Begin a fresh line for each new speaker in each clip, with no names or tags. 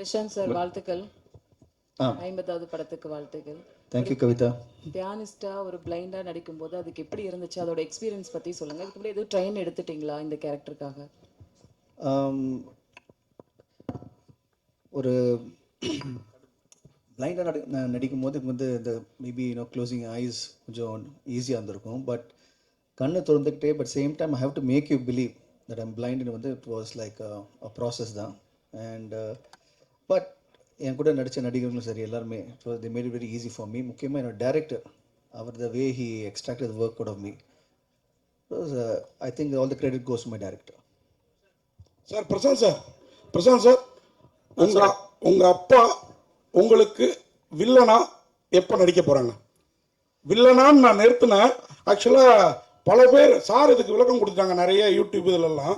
Prashanth sir வாழ்த்துக்கள். 50வது படத்துக்கு வாழ்த்துக்கள்.
தேங்க்யூ கவிதா.
பியானிஸ்டா ஒரு பிளைண்டா நடிக்கும்போது அதுக்கு எப்படி இருந்துச்சு, அதோட எக்ஸ்பீரியன்ஸ் பத்தி சொல்லுங்க. இதுக்கு முன்னாடி எதுவும் ட்ரெயின் எடுத்துட்டீங்களா இந்த கேரக்டருக்காக?
ஒரு பிளைண்டாக நடிக்கும் போது வந்து இந்த மேபி க்ளோசிங் ஐஸ் கொஞ்சம் ஈஸியாக இருந்திருக்கும். பட் கண்ணை திறந்துக்கிட்டே but same time I have to make you believe that I'm பிளைண்டுன்னு வந்து it was like a process தான். அண்ட் பட் என் கூட நடித்த நடிகர்களும் சரி எல்லாருமே so they made it very easy for me. முக்கியமாக என்னோட டேரக்டர் அவர் the way he extracted work out of me. I think all the credit goes to my director.
Sir Prashanth sir உங்கள் அப்பா உங்களுக்கு வில்லனா எப்போ நடிக்க போகிறாங்க? வில்லனான்னு நான் நிறுத்தினேன். ஆக்சுவலாக பல பேர் சார் இதுக்கு விளக்கம் கொடுத்துட்டாங்க நிறைய யூடியூப் இதிலெல்லாம்.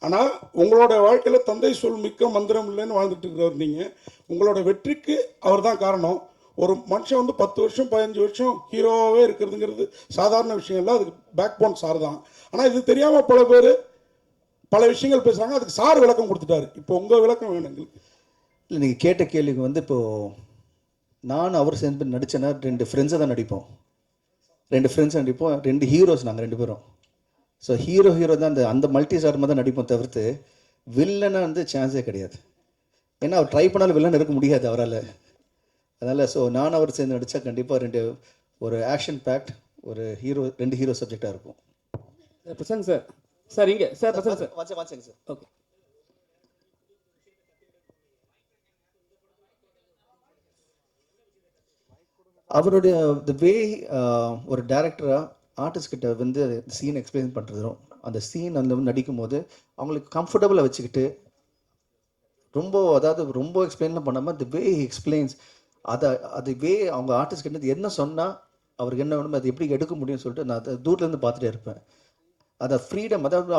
ஆனால் உங்களோட வாழ்க்கையில் தந்தை சொல் மிக்க மந்திரம் இல்லைன்னு வாழ்ந்துட்டு இருக்கிறவர் நீங்கள். உங்களோட வெற்றிக்கு அவர் தான் காரணம். ஒரு மனுஷன் வந்து 10 வருஷம் 15 வருஷம் ஹீரோவாகவே இருக்கிறதுங்கிறது சாதாரண விஷயம் இல்லை. அதுக்கு பேக் போன் சார் தான். ஆனால் இது தெரியாமல் பல பேர் பல விஷயங்கள் பேசுகிறாங்க. அதுக்கு சார் விளக்கம் கொடுத்துட்டாரு. இப்போ உங்கள் விளக்கம் வேணும் எங்களுக்கு.
இல்லை, நீங்கள் கேட்ட கேள்விக்கு வந்து இப்போது நான் அவர் சேர்ந்து நடித்தேன்னா 2 ஃப்ரெண்ட்ஸை தான் நடிப்போம். 2 ஃப்ரெண்ட்ஸ் நடிப்போம். 2 ஹீரோஸ் நாங்கள் 2 பேரும். ஸோ ஹீரோ தான் அந்த மல்டி ஸ்டார் தான் நடிப்போம் தவிர்த்து வில்லனை வந்து சான்ஸே கிடையாது. ஏன்னா அவர் ட்ரை பண்ணாலும் வில்லன் இருக்க முடியாது அவரால். அதனால் ஸோ நான் அவர் சேர்ந்து நடித்தா கண்டிப்பாக ஒரு ஆக்ஷன் பேக்ட் ஒரு 2 ஹீரோ சப்ஜெக்டாக இருக்கும்.
பிரசாந்த் சார் சார் இங்கே சார் பிரசாந்த் சார்
வாட்சங்க சார்.
ஓகே.
அவருடைய த வே ஒரு டேரக்டராக ஆர்டிஸ்ட் கிட்ட வந்து சீன் எக்ஸ்பிளைன் பண்ணுறதும் அந்த சீன் அந்த நடிக்கும் போது அவங்களுக்கு கம்ஃபர்டபுளாக வச்சுக்கிட்டு ரொம்ப எக்ஸ்பிளைன்லாம் பண்ணாமல் தி வே எக்ஸ்பிளைன்ஸ் அது வே அவங்க ஆர்டிஸ்ட் கிட்ட என்ன சொன்னால் அவருக்கு என்ன வேணுமோ அது எப்படி எடுக்க முடியும்னு சொல்லிட்டு நான் அதை தூரத்துலேருந்து பார்த்துட்டே இருப்பேன். அதை ஃப்ரீடம், அதாவது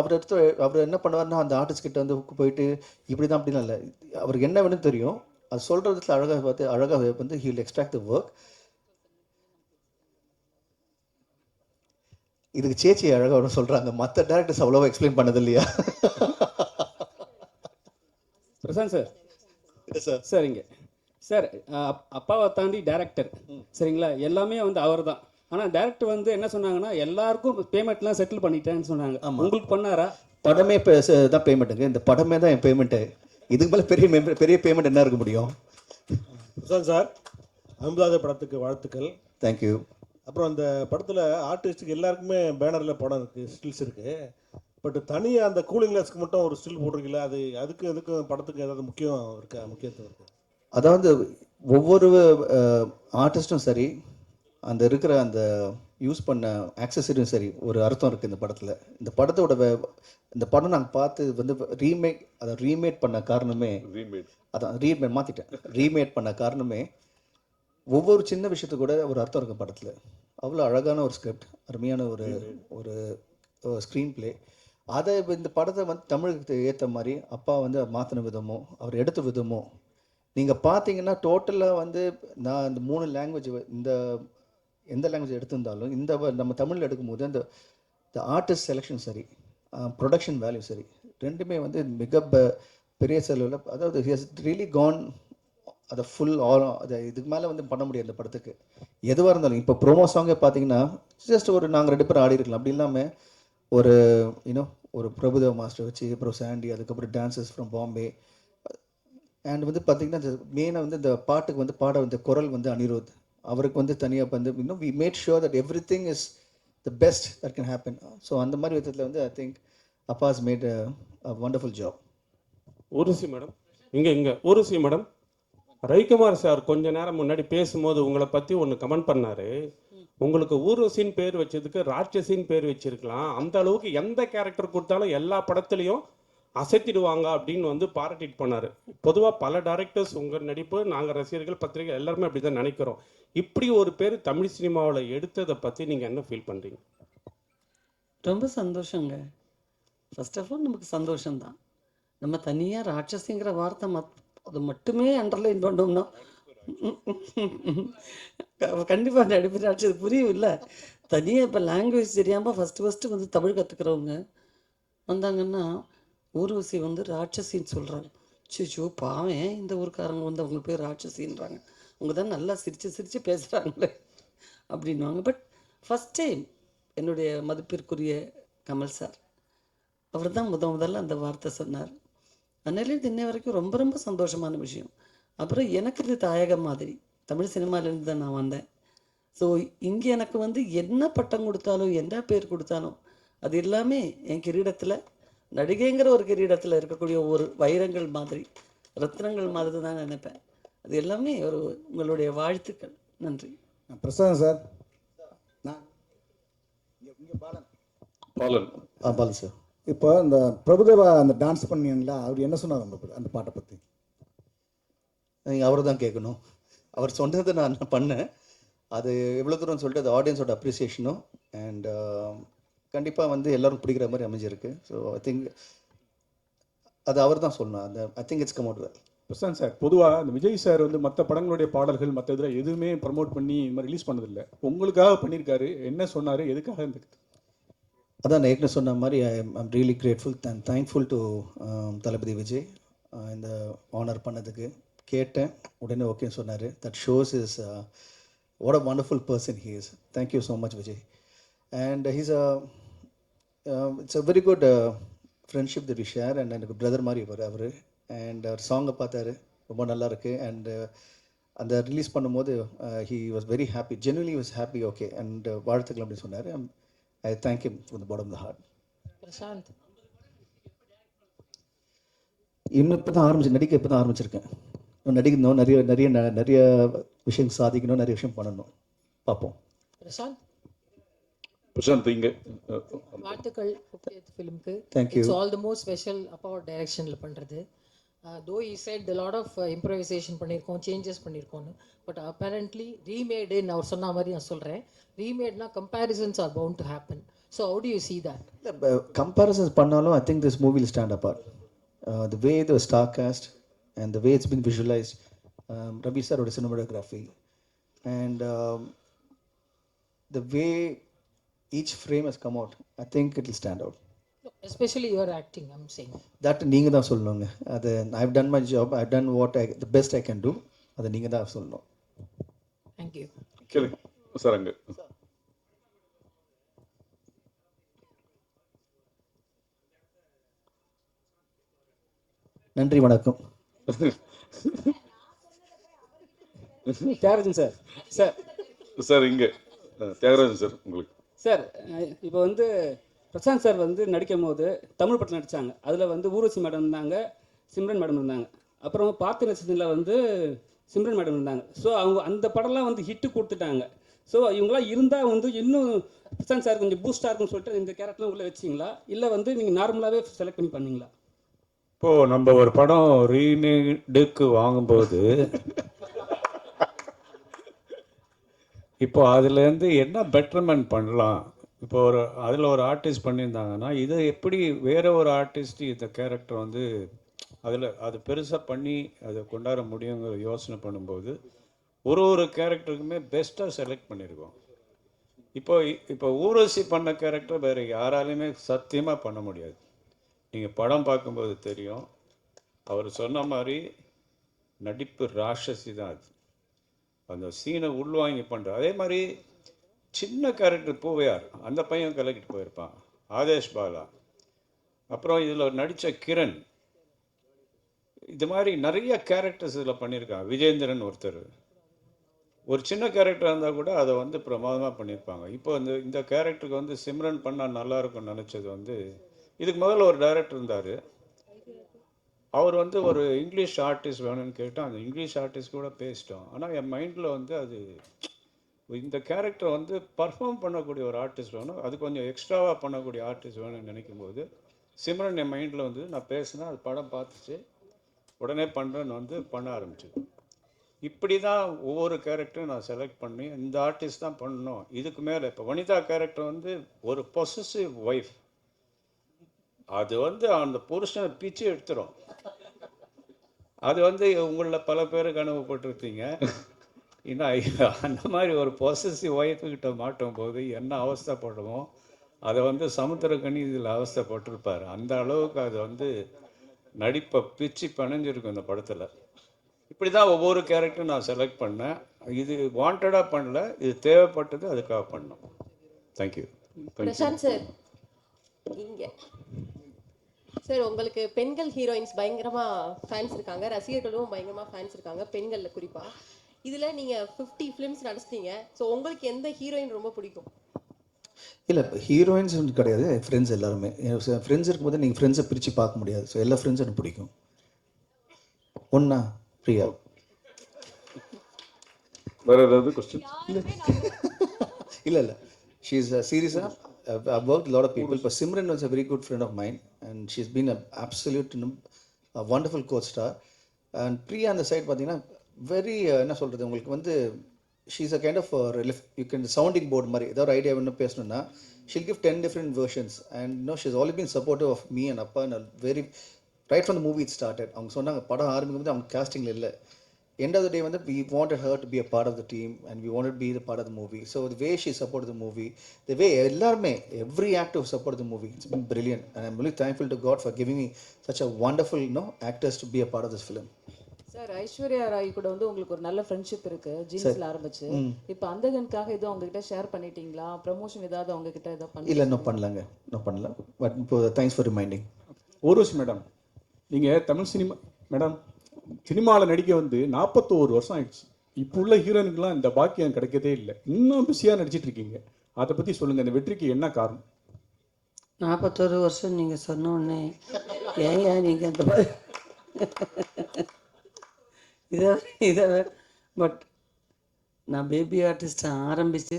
அவர் என்ன பண்ணுவார்னா அந்த ஆர்டிஸ்ட் கிட்ட வந்து போயிட்டு இப்படி தான் அப்படிலாம் இல்லை, அவருக்கு என்ன வேணும்னு தெரியும். அது சொல்கிறதுல அழகாக வந்து he will extract the work. இதுக்கு சேச்சி அழகாக சொல்கிறாங்க, மற்ற டேரக்டர்ஸ் அவ்வளோவா எக்ஸ்பிளைன் பண்ணது இல்லையா?
பிரசாந்த் சார் சார் சரிங்க சார். அப்பாவை தாண்டி டேரக்டர் சரிங்களா, எல்லாமே வந்து அவர் தான். ஆனால் டேரக்டர் வந்து என்ன சொன்னாங்கன்னா எல்லாருக்கும் பேமெண்ட்லாம் செட்டில் பண்ணிட்டேன்னு சொன்னாங்க. உங்களுக்கு பண்ணாரா?
படமே தான் பேமெண்ட்டுங்க. இந்த படமே தான் என் பேமெண்ட்டு. இதுக்கு மேலே பெரிய பேமெண்ட் என்ன இருக்க முடியும்?
பிரசாந்த் சார் 50வது படத்துக்கு வாழ்த்துக்கள்.
தேங்க்யூ.
அப்புறம் அந்த படத்தில் ஆர்டிஸ்ட்டுக்கு எல்லாருக்குமே பேனரில் படம் இருக்குது, ஸ்டில்ஸ் இருக்குது. பட் தனியாக அந்த கூலிங் கிளாஸ்க்கு மட்டும் ஒரு ஸ்டில் போட்டிருக்கீங்களா? அதுக்கும் படத்துக்கு ஏதாவது முக்கியத்துவம் இருக்குது? அதாவது
ஒவ்வொரு ஆர்டிஸ்ட்டும் சரி, அந்த இருக்கிற அந்த யூஸ் பண்ண ஆக்சசரியும் சரி, ஒரு அர்த்தம் இருக்குது இந்த படத்தில். இந்த படம் நாங்கள் பார்த்து வந்து ரீமேட் பண்ண காரணமே ரீமேட் பண்ண காரணமே ஒவ்வொரு சின்ன விஷயத்துக்கு கூட ஒரு அர்த்தம் இருக்குது படத்தில். அவ்வளோ அழகான ஒரு ஸ்கிரிப்ட், அருமையான ஒரு ஸ்க்ரீன் பிளே. அதை இந்த படத்தை வந்து தமிழுக்கு ஏற்ற மாதிரி அப்பா வந்து மாற்றின விதமோ அவர் எடுத்த விதமோ நீங்கள் பார்த்தீங்கன்னா டோட்டலாக வந்து நான் இந்த 3 லாங்குவேஜ் எந்த லாங்குவேஜ் எடுத்திருந்தாலும் நம்ம தமிழில் எடுக்கும்போது அந்த ஆர்டிஸ்ட் செலெக்ஷன் சரி, ப்ரொடக்ஷன் வேல்யூ சரி, ரெண்டுமே வந்து மிக பெரிய செலவில், அதாவது ஹஸ் ரியலி கான் அதை அதை இதுக்கு மேலே வந்து பண்ண முடியாது இந்த படத்துக்கு. எதுவாக இருந்தாலும் இப்போ ப்ரோமோ சாங்கே பார்த்தீங்கன்னா ஜஸ்ட் நாங்கள் 2 பேரும் ஆடி இருக்கலாம். அப்படி இல்லாமல் ஒரு பிரபுதேவ மாஸ்டர் வச்சு, அப்புறம் சாண்டி, அதுக்கப்புறம் டான்சர்ஸ் ஃப்ரம் பாம்பே. அண்ட் வந்து பார்த்திங்கன்னா மெயினாக வந்து இந்த பாட்டுக்கு வந்து பாட வந்து குரல் வந்து அனிருத், அவருக்கு வந்து தனியாக வந்து we made sure that every thing is the best that can happen. So அந்த மாதிரி விதத்தில் வந்து ஐ திங்க் அப்பா has made a wonderful job.
Urvashi madam இங்கே ஊர்வசி மேடம், ரவிக்குமார் சார் கொஞ்ச நேரம் முன்னாடி பேசும்போது உங்களை பற்றி ஒன்று கமெண்ட் பண்ணார். உங்களுக்கு ஊர்வசின்னு பேர் வச்சதுக்கு ராட்சசின்னு பேர் வச்சிருக்கலாம், அந்த அளவுக்கு எந்த கேரக்டர் கொடுத்தாலும் எல்லா படத்துலையும் அசைத்திடுவாங்க அப்படின்னு வந்து பாராட்டிட்டு பண்ணார். பொதுவாக பல டைரக்டர்ஸ் உங்கள் நடிப்பு, நாங்கள் ரசிகர்கள், பத்திரிகை எல்லாருமே அப்படி தான் நினைக்கிறோம். இப்படி ஒரு பேர் தமிழ் சினிமாவில் எடுத்ததை பற்றி நீங்கள் என்ன ஃபீல் பண்ணுறீங்க?
ரொம்ப சந்தோஷங்க. ஃபர்ஸ்ட் ஆஃப் ஆல் நமக்கு சந்தோஷம்தான். நம்ம தனியாக ராட்சசிங்கிற வார்த்தை அது மட்டுமே அண்டர்லைன் பண்ணோம்னா கண்டிப்பாக நடிப்பு ராட்சசி புரியும் இல்லை. தனியாக இப்போ லாங்குவேஜ் தெரியாமல் ஃபஸ்ட்டு வந்து தமிழ் கற்றுக்கிறவங்க வந்தாங்கன்னா ஊர்வசி வந்து ராட்சசின்னு சொல்கிறாங்க. சிச்சோ பாவம் ஏன் இந்த ஊருக்காரங்க வந்து அவங்க பேர் ராட்சசின்றாங்க, அவங்க தான் நல்லா சிரித்து சிரித்து பேசுகிறாங்களே அப்படின்வாங்க. பட் ஃபஸ்ட் டைம் என்னுடைய மதிப்பிற்குரிய கமல் சார் அவர் தான் முதல்ல அந்த வார்த்தை சொன்னார். அதனாலேருந்து இன்னை வரைக்கும் ரொம்ப ரொம்ப சந்தோஷமான விஷயம். அப்புறம் எனக்கு இது தாயகம் மாதிரி, தமிழ் சினிமாலேருந்து தான் நான் வந்தேன். ஸோ இங்கே எனக்கு வந்து என்ன பட்டம் கொடுத்தாலும் என்ன பேர் கொடுத்தாலும் அது எல்லாமே என் கிரீடத்தில், நடிகைங்கிற ஒரு கிரீடத்தில் இருக்கக்கூடிய ஒரு வைரங்கள் மாதிரி, ரத்னங்கள் மாதிரி தான் நினைப்பேன். அது எல்லாமே ஒரு உங்களுடைய வாழ்த்துக்கள். நன்றி.
பிரசாந்த் சார், நான் இங்கே பாலன்
பாலன்.
பாலு சார்.
இப்போ இந்த பிரபுதேவா அந்த டான்ஸ் பண்ணீங்களா, அவர் என்ன சொன்னார் அந்த பாட்டை பற்றி?
நீங்கள் அவரை தான் கேட்கணும். அவர் சொன்னதை நான் பண்ணேன். அது எவ்வளோ தூரம் சொல்லிட்டு அது ஆடியன்ஸோட அப்ரிசியேஷனும் அண்ட் கண்டிப்பாக வந்து எல்லாரும் பிடிக்கிற மாதிரி அமைஞ்சிருக்கு. ஸோ ஐ திங்க் அது அவர் தான் சொல்லணும். அந்த I think it's come out well.
Prashanth sir, பொதுவாக அந்த விஜய் சார் வந்து மற்ற படங்களுடைய பாடல்கள் மற்ற இதில் எதுவுமே ப்ரமோட் பண்ணி இந்த மாதிரி ரிலீஸ் பண்ணதில்லை. உங்களுக்காக பண்ணியிருக்காரு. என்ன சொன்னார், எதுக்காக இந்த
அதான் நான் ஏற்கனவே சொன்ன மாதிரி I'm really grateful and thankful to Thalapathy Vijay இந்த ஆனர் பண்ணதுக்கு. கேட்டேன், உடனே ஓகேன்னு சொன்னார். That shows is what a wonderful person he is. Thank you so much Vijay. And he's it's a very good friendship that we share. And எனக்கு பிரதர் மாதிரி அவர். And அவர் சாங்கை பார்த்தாரு, ரொம்ப நல்லா இருக்கு. அண்ட் அந்த ரிலீஸ் பண்ணும்போது he was very happy, genuinely was happy. Okay and வாழ்த்துக்கள் அப்படின்னு சொன்னார். I thank him from the bottom of the heart.
Prashanth,
இன்னும் இப்போ தான் நடிக்க இப்போ தான் ஆரம்பிச்சிருக்கேன். நடிக்கணும், நிறைய நிறைய நிறைய விஷயம் சாதிக்கணும், நிறைய விஷயம் பண்ணணும். பார்ப்போம்.
பிரசாந்த்,
பிரசாந்த் இங்கே
வாழ்த்துக்கள் ஃபிலிம்க்கு.
Thank you.
It's all the more special அப்பாவோட டைரக்ஷனில் பண்ணுறது. Though I said the lot of improvisation பண்ணியிருக்கோம், சேஞ்சஸ் பண்ணியிருக்கோன்னு. பட் அப்பேரண்ட்லி ரீமேடுன்னு அவர் சொன்ன மாதிரி நான் சொல்கிறேன். ரீமேட்னா comparisons are bound to happen. So how do you see that?
Comparisons பண்ணாலும் I think this movie will stand apart. The way the star cast and the way it's been visualized, Ravi சாரோட cinematography and the way each frame has come out, I think it will stand out.
Especially your acting, I'm saying.
That நீங்கள் தான் சொல்லணுங்க. அது I've done my job, I've done what I the best I can do. அதை நீங்கள் தான் சொல்லணும்.
Thank you.
கேளுங்க sir. அங்கே
நன்றி, வணக்கம்.
தியாகராஜன் சார். சார்
சார் இங்கே தியாகராஜன் சார் உங்களுக்கு.
சார், இப்போ வந்து பிரசாந்த் சார் வந்து நடிக்கும் போது தமிழ் படத்தில் நடித்தாங்க. அதில் வந்து ஊர்வசி மேடம் இருந்தாங்க, சிம்ரன் மேடம் இருந்தாங்க. அப்புறம் பார்த்து நட்சத்திரத்தில் வந்து சிம்ரன் மேடம் இருந்தாங்க. ஸோ அவங்க அந்த படம்லாம் வந்து ஹிட்டு கொடுத்துட்டாங்க. ஸோ இவங்களாம் இருந்தால் வந்து இன்னும் பிரசாந்த் சார் கொஞ்சம் பூஸ்டாக இருக்குன்னு சொல்லிட்டு இந்த கேரக்டர்லாம் உள்ளே வச்சிங்களா, இல்லை வந்து நீங்கள் நார்மலாகவே செலக்ட் பண்ணி பண்ணீங்களா?
இப்போது நம்ம ஒரு படம் ரீமேடுக்கு வாங்கும்போது இப்போ அதுலேருந்து என்ன பெட்டர்மெண்ட் பண்ணலாம், இப்போ ஒரு அதில் ஒரு ஆர்டிஸ்ட் பண்ணியிருந்தாங்கன்னா இதை எப்படி வேறு ஒரு ஆர்டிஸ்ட் இந்த கேரக்டர் வந்து அதில் அது பெருசாக பண்ணி அதை கொண்டாட முடியுங்கிற யோசனை பண்ணும்போது ஒரு கேரக்டருக்குமே பெஸ்ட்டாக செலக்ட் பண்ணியிருக்கோம். இப்போ ஊர்வசி பண்ண கேரக்டர் வேறு யாராலையுமே சத்தியமாக பண்ண முடியாது. நீங்கள் படம் பார்க்கும்போது தெரியும், அவர் சொன்ன மாதிரி நடிப்பு ராட்சசி தான். அது அந்த சீனை உள்வாங்கி பண்ணுற. அதே மாதிரி சின்ன கேரக்டர் பூவையார், அந்த பையன் கலக்கிட்டு போயிருப்பான், ஆதேஷ் பாலா. அப்புறம் இதில் நடித்த கிரண், இது மாதிரி நிறைய கேரக்டர்ஸ் இதில் பண்ணியிருக்காங்க. விஜேந்திரன் ஒருத்தர், ஒரு சின்ன கேரக்டர் இருந்தால் கூட அதை வந்து பிரமாதமாக பண்ணியிருப்பாங்க. இப்போ இந்த கேரக்டருக்கு வந்து சிம்ரன் பண்ணால் நல்லாயிருக்கும்னு நினச்சது வந்து, இதுக்கு முதல்ல ஒரு டைரக்டர் இருந்தார். அவர் வந்து ஒரு இங்கிலீஷ் ஆர்டிஸ்ட் வேணும்னு கேட்டால் அந்த இங்கிலீஷ் ஆர்டிஸ்ட் கூட பேசிட்டோம். ஆனால் என் மைண்டில் வந்து அது இந்த கேரக்டர் வந்து பர்ஃபார்ம் பண்ணக்கூடிய ஒரு ஆர்டிஸ்ட் வேணும், அது கொஞ்சம் எக்ஸ்ட்ராவாக பண்ணக்கூடிய ஆர்டிஸ்ட் வேணும்னு நினைக்கும் போது சிம்ரன் என் மைண்டில் வந்து நான் பேசினேன். அது படம் பார்த்துச்சு, உடனே பண்ணுறேன்னு வந்து பண்ண ஆரம்பிச்சது. இப்படி தான் ஒவ்வொரு கேரக்டரும் நான் செலக்ட் பண்ணி இந்த ஆர்டிஸ்ட் தான் பண்ணணும். இதுக்கு மேலே இப்போ வனிதா கேரக்டர் வந்து ஒரு பொசசிவ் ஒய்ஃப், அது வந்து அந்த புருஷனை பிச்சு எடுத்துரும். அது வந்து உங்களில் பல பேருக்கு அனுபவப்பட்டிருப்பீங்க. இன்னும் அந்த மாதிரி ஒரு பொசசிவ் ஒய்ஃபுக்கிட்ட மாட்டும் போது என்ன அவஸ்தைப்படுமோ அதை வந்து சமுத்திரக்கனி இதில் அவஸ்தைப்பட்டிருப்பார். அந்த அளவுக்கு அது வந்து நடிப்பை பிச்சு பிணைஞ்சிருக்கும் இந்த படத்தில். இப்படி தான் ஒவ்வொரு கேரக்டரும் நான் செலக்ட் பண்ணேன். இது வாண்டடாக பண்ணல, இது தேவைப்பட்டது, அதுக்காக பண்ணோம். தேங்க்யூ.
பிரசாந்த் சார் இங்க சார், உங்களுக்கு பெண்கள் ஹீரோயின்ஸ் பயங்கரமா ஃபேன்ஸ் இருக்காங்க, ரசிகர்களும் பயங்கரமா ஃபேன்ஸ் இருக்காங்க, பெண்கள்ல குறிப்பா. இதுல நீங்க 50 ஃபிலிம்ஸ் நடிச்சிட்டீங்க. ஸோ உங்களுக்கு எந்த ஹீரோயின் ரொம்ப பிடிக்கும்?
இல்லை இப்போ ஹீரோயின்ஸ் கிடையாது, ஃப்ரெண்ட்ஸ் எல்லாருமே. ஃப்ரெண்ட்ஸ் இருக்கும்போது நீங்கள் ஃப்ரெண்ட்ஸை பிரித்து பார்க்க முடியாது. ஸோ எல்லா ஃப்ரெண்ட்ஸும் எனக்கு பிடிக்கும். ஒன்றா பிரியா.
வேறு ஏதாவது கொஸ்டின்?
இல்லை இல்லை, ஷீ இஸ் சீரியஸாக I've worked with a lot of people. But Simran was a very good friend of mine, and she's been an absolute a wonderful co-star. And Priya on the side பார்த்தீங்கன்னா very என்ன சொல்கிறது உங்களுக்கு வந்து she's a kind of you can sounding board மாதிரி ஏதாவது idea வேணும் பேசணும்னா she'll give 10 different versions, and she's always been supportive of me and Appa, and very right from the movie it started. அவங்க சொன்னாங்க படம் ஆரம்பிக்கும் போது அவங்க castingல இல்லை, end of the day we wanted her to be a part of the team, and we wanted to be the part of the movie. So the way she supported the movie, the way every actor supported the movie, it's been brilliant, and I'm really thankful to God for giving me such a wonderful actors to be a part of this film.
Sir, Aishwarya Rai கூட வந்து உங்களுக்கு ஒரு நல்ல friendship இருக்கு, ஜீன்ஸ்ல ஆரம்பிச்சு. இப்போ அந்தகனுக்காக எதுவும் அவங்க கிட்ட ஷேர் பண்ணிட்டீங்களா? ப்ரமோஷன் ஏதாவது அவங்க கிட்ட ஏதாவது பண்ணி?
இல்லை, இன்னும் பண்ணல. பட் இப்போ thanks for reminding.
Urvashi madam, நீங்கள் தமிழ் சினிமா மேடம் சினிமாவில் நடிக்க வந்து 41 வருஷம் ஆயிடுச்சு. இப்போ உள்ள ஹீரோயினுக்கெல்லாம் இந்த பாக்கியம் கிடைக்கதே இல்லை. இன்னும் பிஸியாக நடிச்சிட்டு இருக்கீங்க. அதை பற்றி சொல்லுங்கள், இந்த வெற்றிக்கு என்ன காரணம்?
41 வருஷம் நீங்கள் சொன்ன உடனே ஏன் நீங்கள் அந்த மாதிரி இதை பட் நான் பேபி ஆர்டிஸ்ட்டை ஆரம்பித்து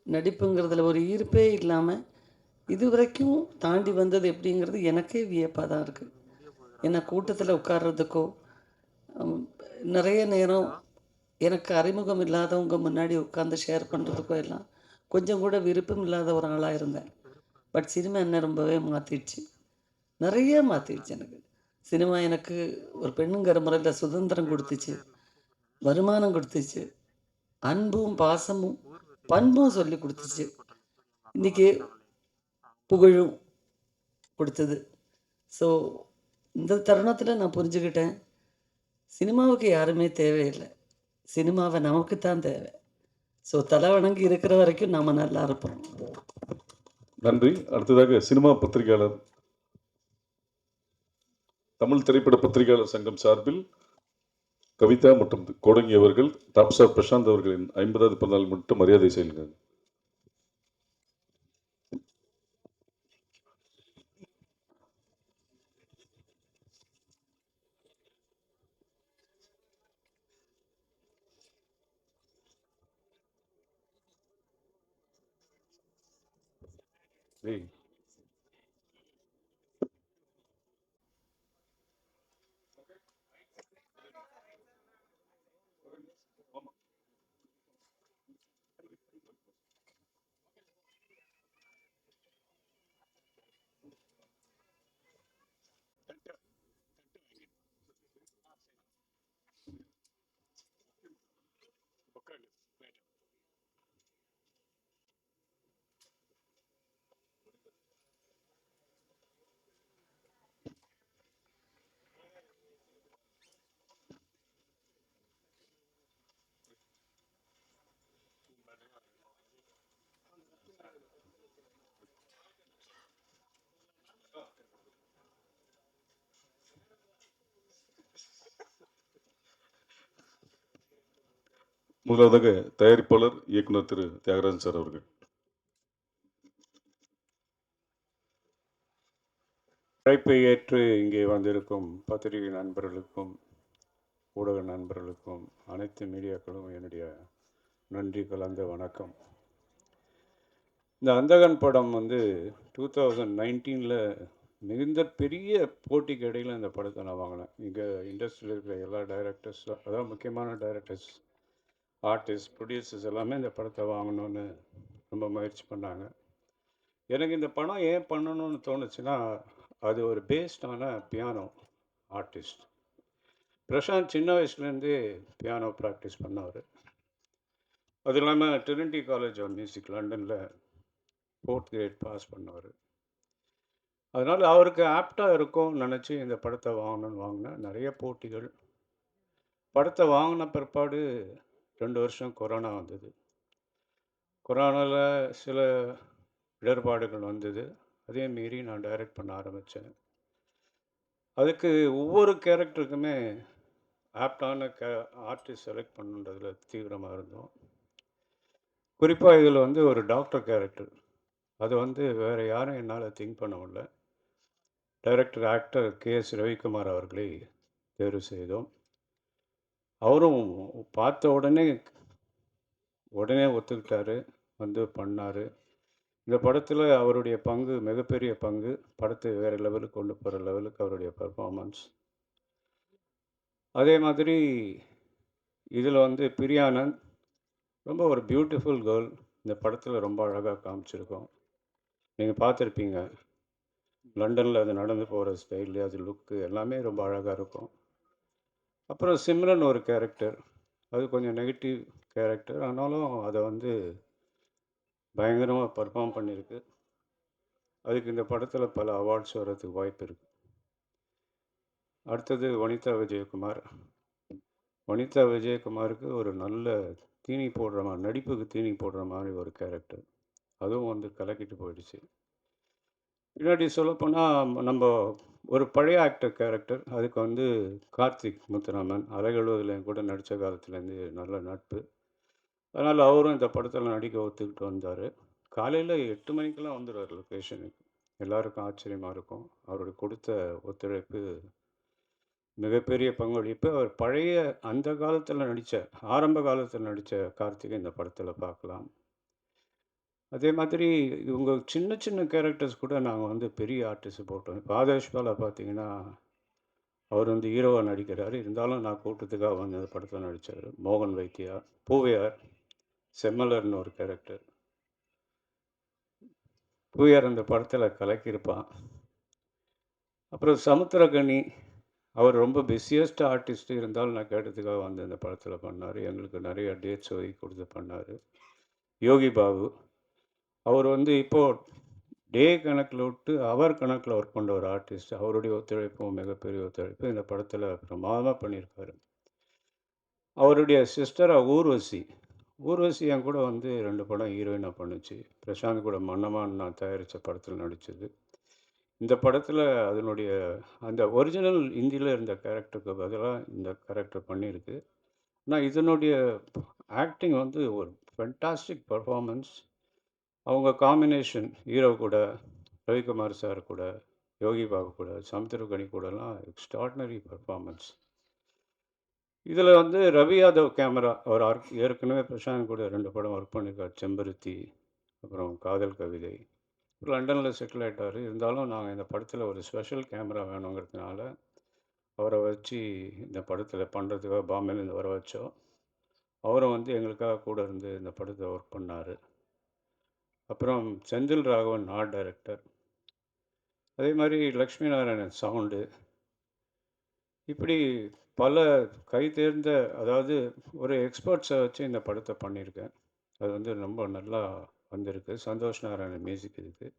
நடிப்புங்கிறதுல ஒரு ஈர்ப்பே இல்லாமல் இது வரைக்கும் தாண்டி வந்தது எப்படிங்கிறது எனக்கே வியப்பாக தான் இருக்குது. ஏன்னா கூட்டத்தில் உட்கார்றதுக்கோ நிறைய நேரம் எனக்கு அறிமுகம் இல்லாதவங்க முன்னாடி உட்காந்து ஷேர் பண்ணுறதுக்கோ எல்லாம் கொஞ்சம் கூட விருப்பம் இல்லாத ஒரு ஆளாக இருந்தேன். பட் சினிமா என்ன ரொம்பவே மாற்றிடுச்சு, நிறைய மாற்றிடுச்சு. எனக்கு சினிமா எனக்கு ஒரு பெண்ணுங்கிற முறையில் சுதந்திரம் கொடுத்துச்சு, வருமானம் கொடுத்துச்சு, அன்பும் பாசமும் பண்பும் சொல்லி கொடுத்துச்சு, இன்றைக்கி புகழும் கொடுத்தது. ஸோ இந்த தருணத்தில் நான் புரிஞ்சுக்கிட்டேன், சினிமாவுக்கு யாருமே தேவையில்லை, சினிமாவை நமக்கு தான் தேவை. ஸோ தலை வணங்கி இருக்கிற வரைக்கும் நாம் நல்லா இருப்போம்.
நன்றி. அடுத்ததாக சினிமா பத்திரிகையாளர், தமிழ் திரைப்பட பத்திரிகையாளர் சங்கம் சார்பில் கவிதா மற்றும் கோடங்கி அவர்கள் டாப் ஸ்டார் பிரசாந்த் அவர்களின் 50வது பிறந்தநாள் முன்னிட்டு மரியாதை செய்யுங்கள். முதலாவதாக தயாரிப்பாளர் இயக்குனர் திரு தியாகராஜன் சார் அவர்கள்.
அழைப்பை ஏற்று இங்கே வந்திருக்கும் பத்திரிகை நண்பர்களுக்கும் ஊடக நண்பர்களுக்கும் அனைத்து மீடியாக்களும் என்னுடைய நன்றி கலந்த வணக்கம். இந்த அந்தகன் படம் 2019 மிகுந்த பெரிய போட்டிக்கு இடையில் இந்த படத்தை நான் வாங்கினேன். இங்கே இண்டஸ்ட்ரியில் இருக்கிற எல்லா டைரக்டர்ஸ், அதாவது முக்கியமான டைரக்டர்ஸ், ஆர்டிஸ்ட், ப்ரொடியூசர்ஸ் எல்லாமே இந்த படத்தை வாங்கணும்னு ரொம்ப முயற்சி பண்ணாங்க. எனக்கு இந்த படம் ஏன் பண்ணணும்னு தோணுச்சுன்னா, அது ஒரு பேஸ்டான பியானோ ஆர்டிஸ்ட். பிரசாந்த் சின்ன வயசுலேருந்தே பியானோ ப்ராக்டிஸ் பண்ணவர். அது இல்லாமல் ட்ரினிட்டி காலேஜ் ஆஃப் மியூசிக் லண்டனில் 4th கிரேட் பாஸ் பண்ணவர். அதனால் அவருக்கு ஆப்டாக இருக்கும்னு நினச்சி இந்த படத்தை வாங்கினேன். நிறைய போட்டிகள். படத்தை வாங்கின பிற்பாடு 2 வருஷம் கொரோனா வந்தது. கொரோனாவில் சில இடர்பாடுகள் வந்தது. அதே மீறி நான் டைரக்ட் பண்ண ஆரம்பித்தேன். அதுக்கு ஒவ்வொரு கேரக்டருக்குமே ஆப்டான ஆர்டிஸ்ட் செலக்ட் பண்ணுன்றதுல தீவிரமாக இருந்தோம். குறிப்பாக இதில் வந்து ஒரு டாக்டர் கேரக்டர், அது வந்து வேறு யாரும் என்னால் திங்க் பண்ண முடியல. டைரக்டர் ஆக்டர் KS ரவிக்குமார் அவர்களை தேர்வு செய்தோம். அவரும் பார்த்த உடனே ஒத்துக்கிட்டாரு, வந்து பண்ணார். இந்த படத்தில் அவருடைய பங்கு மிகப்பெரிய பங்கு. படத்தை வேறு லெவலுக்கு கொண்டு போகிற லெவலுக்கு அவருடைய பர்ஃபார்மன்ஸ். அதே மாதிரி இதில் வந்து பிரியானந்த் ரொம்ப ஒரு பியூட்டிஃபுல் கேர்ள். இந்த படத்தில் ரொம்ப அழகாக காமிச்சிருக்கோம். நீங்கள் பார்த்துருப்பீங்க, லண்டனில் அது நடந்து போகிற ஸ்டைலு, அது லுக்கு எல்லாமே ரொம்ப அழகாக இருக்கும். அப்புறம் சிம்ரன் ஒரு கேரக்டர், அது கொஞ்சம் நெகட்டிவ் கேரக்டர், ஆனாலும் அதை வந்து பயங்கரமாக பர்ஃபார்ம் பண்ணியிருக்கு. அதுக்கு இந்த படத்தில் பல அவார்ட்ஸ் வர்றதுக்கு வாய்ப்பு இருக்குது. அடுத்தது வனிதா விஜயகுமார். வனிதா விஜயகுமாருக்கு ஒரு நல்ல தீனி போடுற மாதிரி, நடிப்புக்கு தீனி போடுற மாதிரி ஒரு கேரக்டர், அதுவும் வந்து கலக்கிட்டு போயிடுச்சு. பின்னாடி சொல்லப்போனால் நம்ம ஒரு பழைய ஆக்டர் கேரக்டர், அதுக்கு வந்து கார்த்திக் முத்துராமன் அலைகழுவதில் கூட நடித்த காலத்துலேருந்து நல்ல நட்பு. அதனால் அவரும் இந்த படத்தில் நடிக்க ஒத்துக்கிட்டு வந்தார். காலையில் 8 மணிக்கெல்லாம் வந்துடுவார் லொக்கேஷனுக்கு. எல்லாருக்கும் ஆச்சரியமாக இருக்கும். அவருடைய கொடுத்த ஒத்துழைப்பு மிகப்பெரிய பங்களிப்பு. அவர் பழைய அந்த காலத்தில் ஆரம்ப காலத்தில் நடித்த கார்த்திகை இந்த படத்தில் பார்க்கலாம். அதே மாதிரி இவங்க சின்ன சின்ன கேரக்டர்ஸ் கூட நாங்கள் வந்து பெரிய ஆர்டிஸ்ட் போட்டோம். இப்போ ஆதேஷ் பாலா பார்த்தீங்கன்னா, அவர் வந்து ஹீரோவாக நடிக்கிறார். இருந்தாலும் நான் கூட்டத்துக்காக வந்து அந்த படத்தில் நடித்தார். மோகன் வைத்தியா, பூவையார், செம்மலர்னு ஒரு கேரக்டர். பூவையார் அந்த படத்தில் கலக்கியிருப்பான். அப்புறம் சமுத்திரகனி, அவர் ரொம்ப பிஸியஸ்ட் ஆர்டிஸ்ட், இருந்தாலும் நான் கேட்டதுக்காக வந்து இந்த படத்தில் பண்ணார். எங்களுக்கு நிறைய டேட்ஸ் ஒதுக்கி கொடுத்து பண்ணார். யோகி பாபு, அவர் வந்து இப்போது டே கணக்கில் விட்டு அவர் கணக்கில் ஒர்க் பண்ணுற ஒரு ஆர்டிஸ்ட். அவருடைய ஒத்துழைப்பும் மிகப்பெரிய ஒத்துழைப்பு. இந்த படத்தில் பிரமாதமாக பண்ணியிருக்காரு. அவருடைய சிஸ்டராக ஊர்வசி என் கூட வந்து 2 படம் ஹீரோயினாக பண்ணுச்சு. பிரசாந்த் கூட மன்னமான் நான் தயாரித்த படத்தில் நடித்தது. இந்த படத்தில் அதனுடைய அந்த ஒரிஜினல் ஹிந்தியில் இருந்த கேரக்டருக்கு பதிலாக இந்த கேரக்டர் பண்ணியிருக்கு. ஆனால் இதனுடைய ஆக்டிங் வந்து ஒரு ஃபென்டாஸ்டிக் பர்ஃபார்மன்ஸ். அவங்க காம்பினேஷன் ஹீரோ கூட, ரவிக்குமார் சார் கூட, யோகி பாபு கூட, சமுத்திரகனி கூடலாம் எக்ஸ்ட்ராடினரி பர்ஃபார்மன்ஸ். இதில் வந்து ரவி யாதவ் கேமரா, அவர் ஏற்கனவே பிரசாந்த் கூட 2 படம் ஒர்க் பண்ணியிருக்கார். செம்பருத்தி, அப்புறம் காதல் கவிதை. லண்டனில் செட்டில் ஆகிட்டார். இருந்தாலும் நாங்கள் இந்த படத்தில் ஒரு ஸ்பெஷல் கேமரா வேணுங்கிறதுனால அவரை வச்சு இந்த படத்தில் பண்ணுறதுக்காக பாம்பேலேருந்து வர வச்சோம். அவரும் வந்து எங்களுக்காக கூட இருந்து இந்த படத்தை ஒர்க் பண்ணார். அப்புறம் செந்தில் ராகவன் ஆர்ட் டைரக்டர். அதே மாதிரி லக்ஷ்மி நாராயணன் சவுண்டு. இப்படி பல கை தேர்ந்த, அதாவது ஒரு எக்ஸ்பர்ட்ஸை வச்சு இந்த படத்தை பண்ணியிருக்கேன். அது வந்து ரொம்ப நல்லா வந்திருக்கு. சந்தோஷ் நாராயணன் மியூசிக் இருக்குது.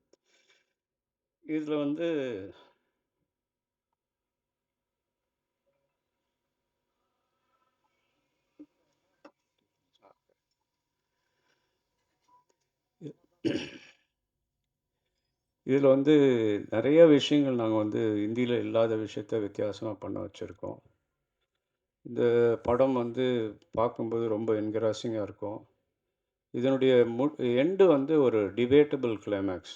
இதில் வந்து இதில் வந்து நிறைய விஷயங்கள் நாங்கள் வந்து இந்தியில் இல்லாத விஷயத்த வித்தியாசமாக பண்ண வச்சுருக்கோம். இந்த படம் வந்து பார்க்கும்போது ரொம்ப என்கரேஜிங்காக இருக்கும். இதனுடைய எண்டு வந்து ஒரு டிபேட்டபிள் கிளைமேக்ஸ்.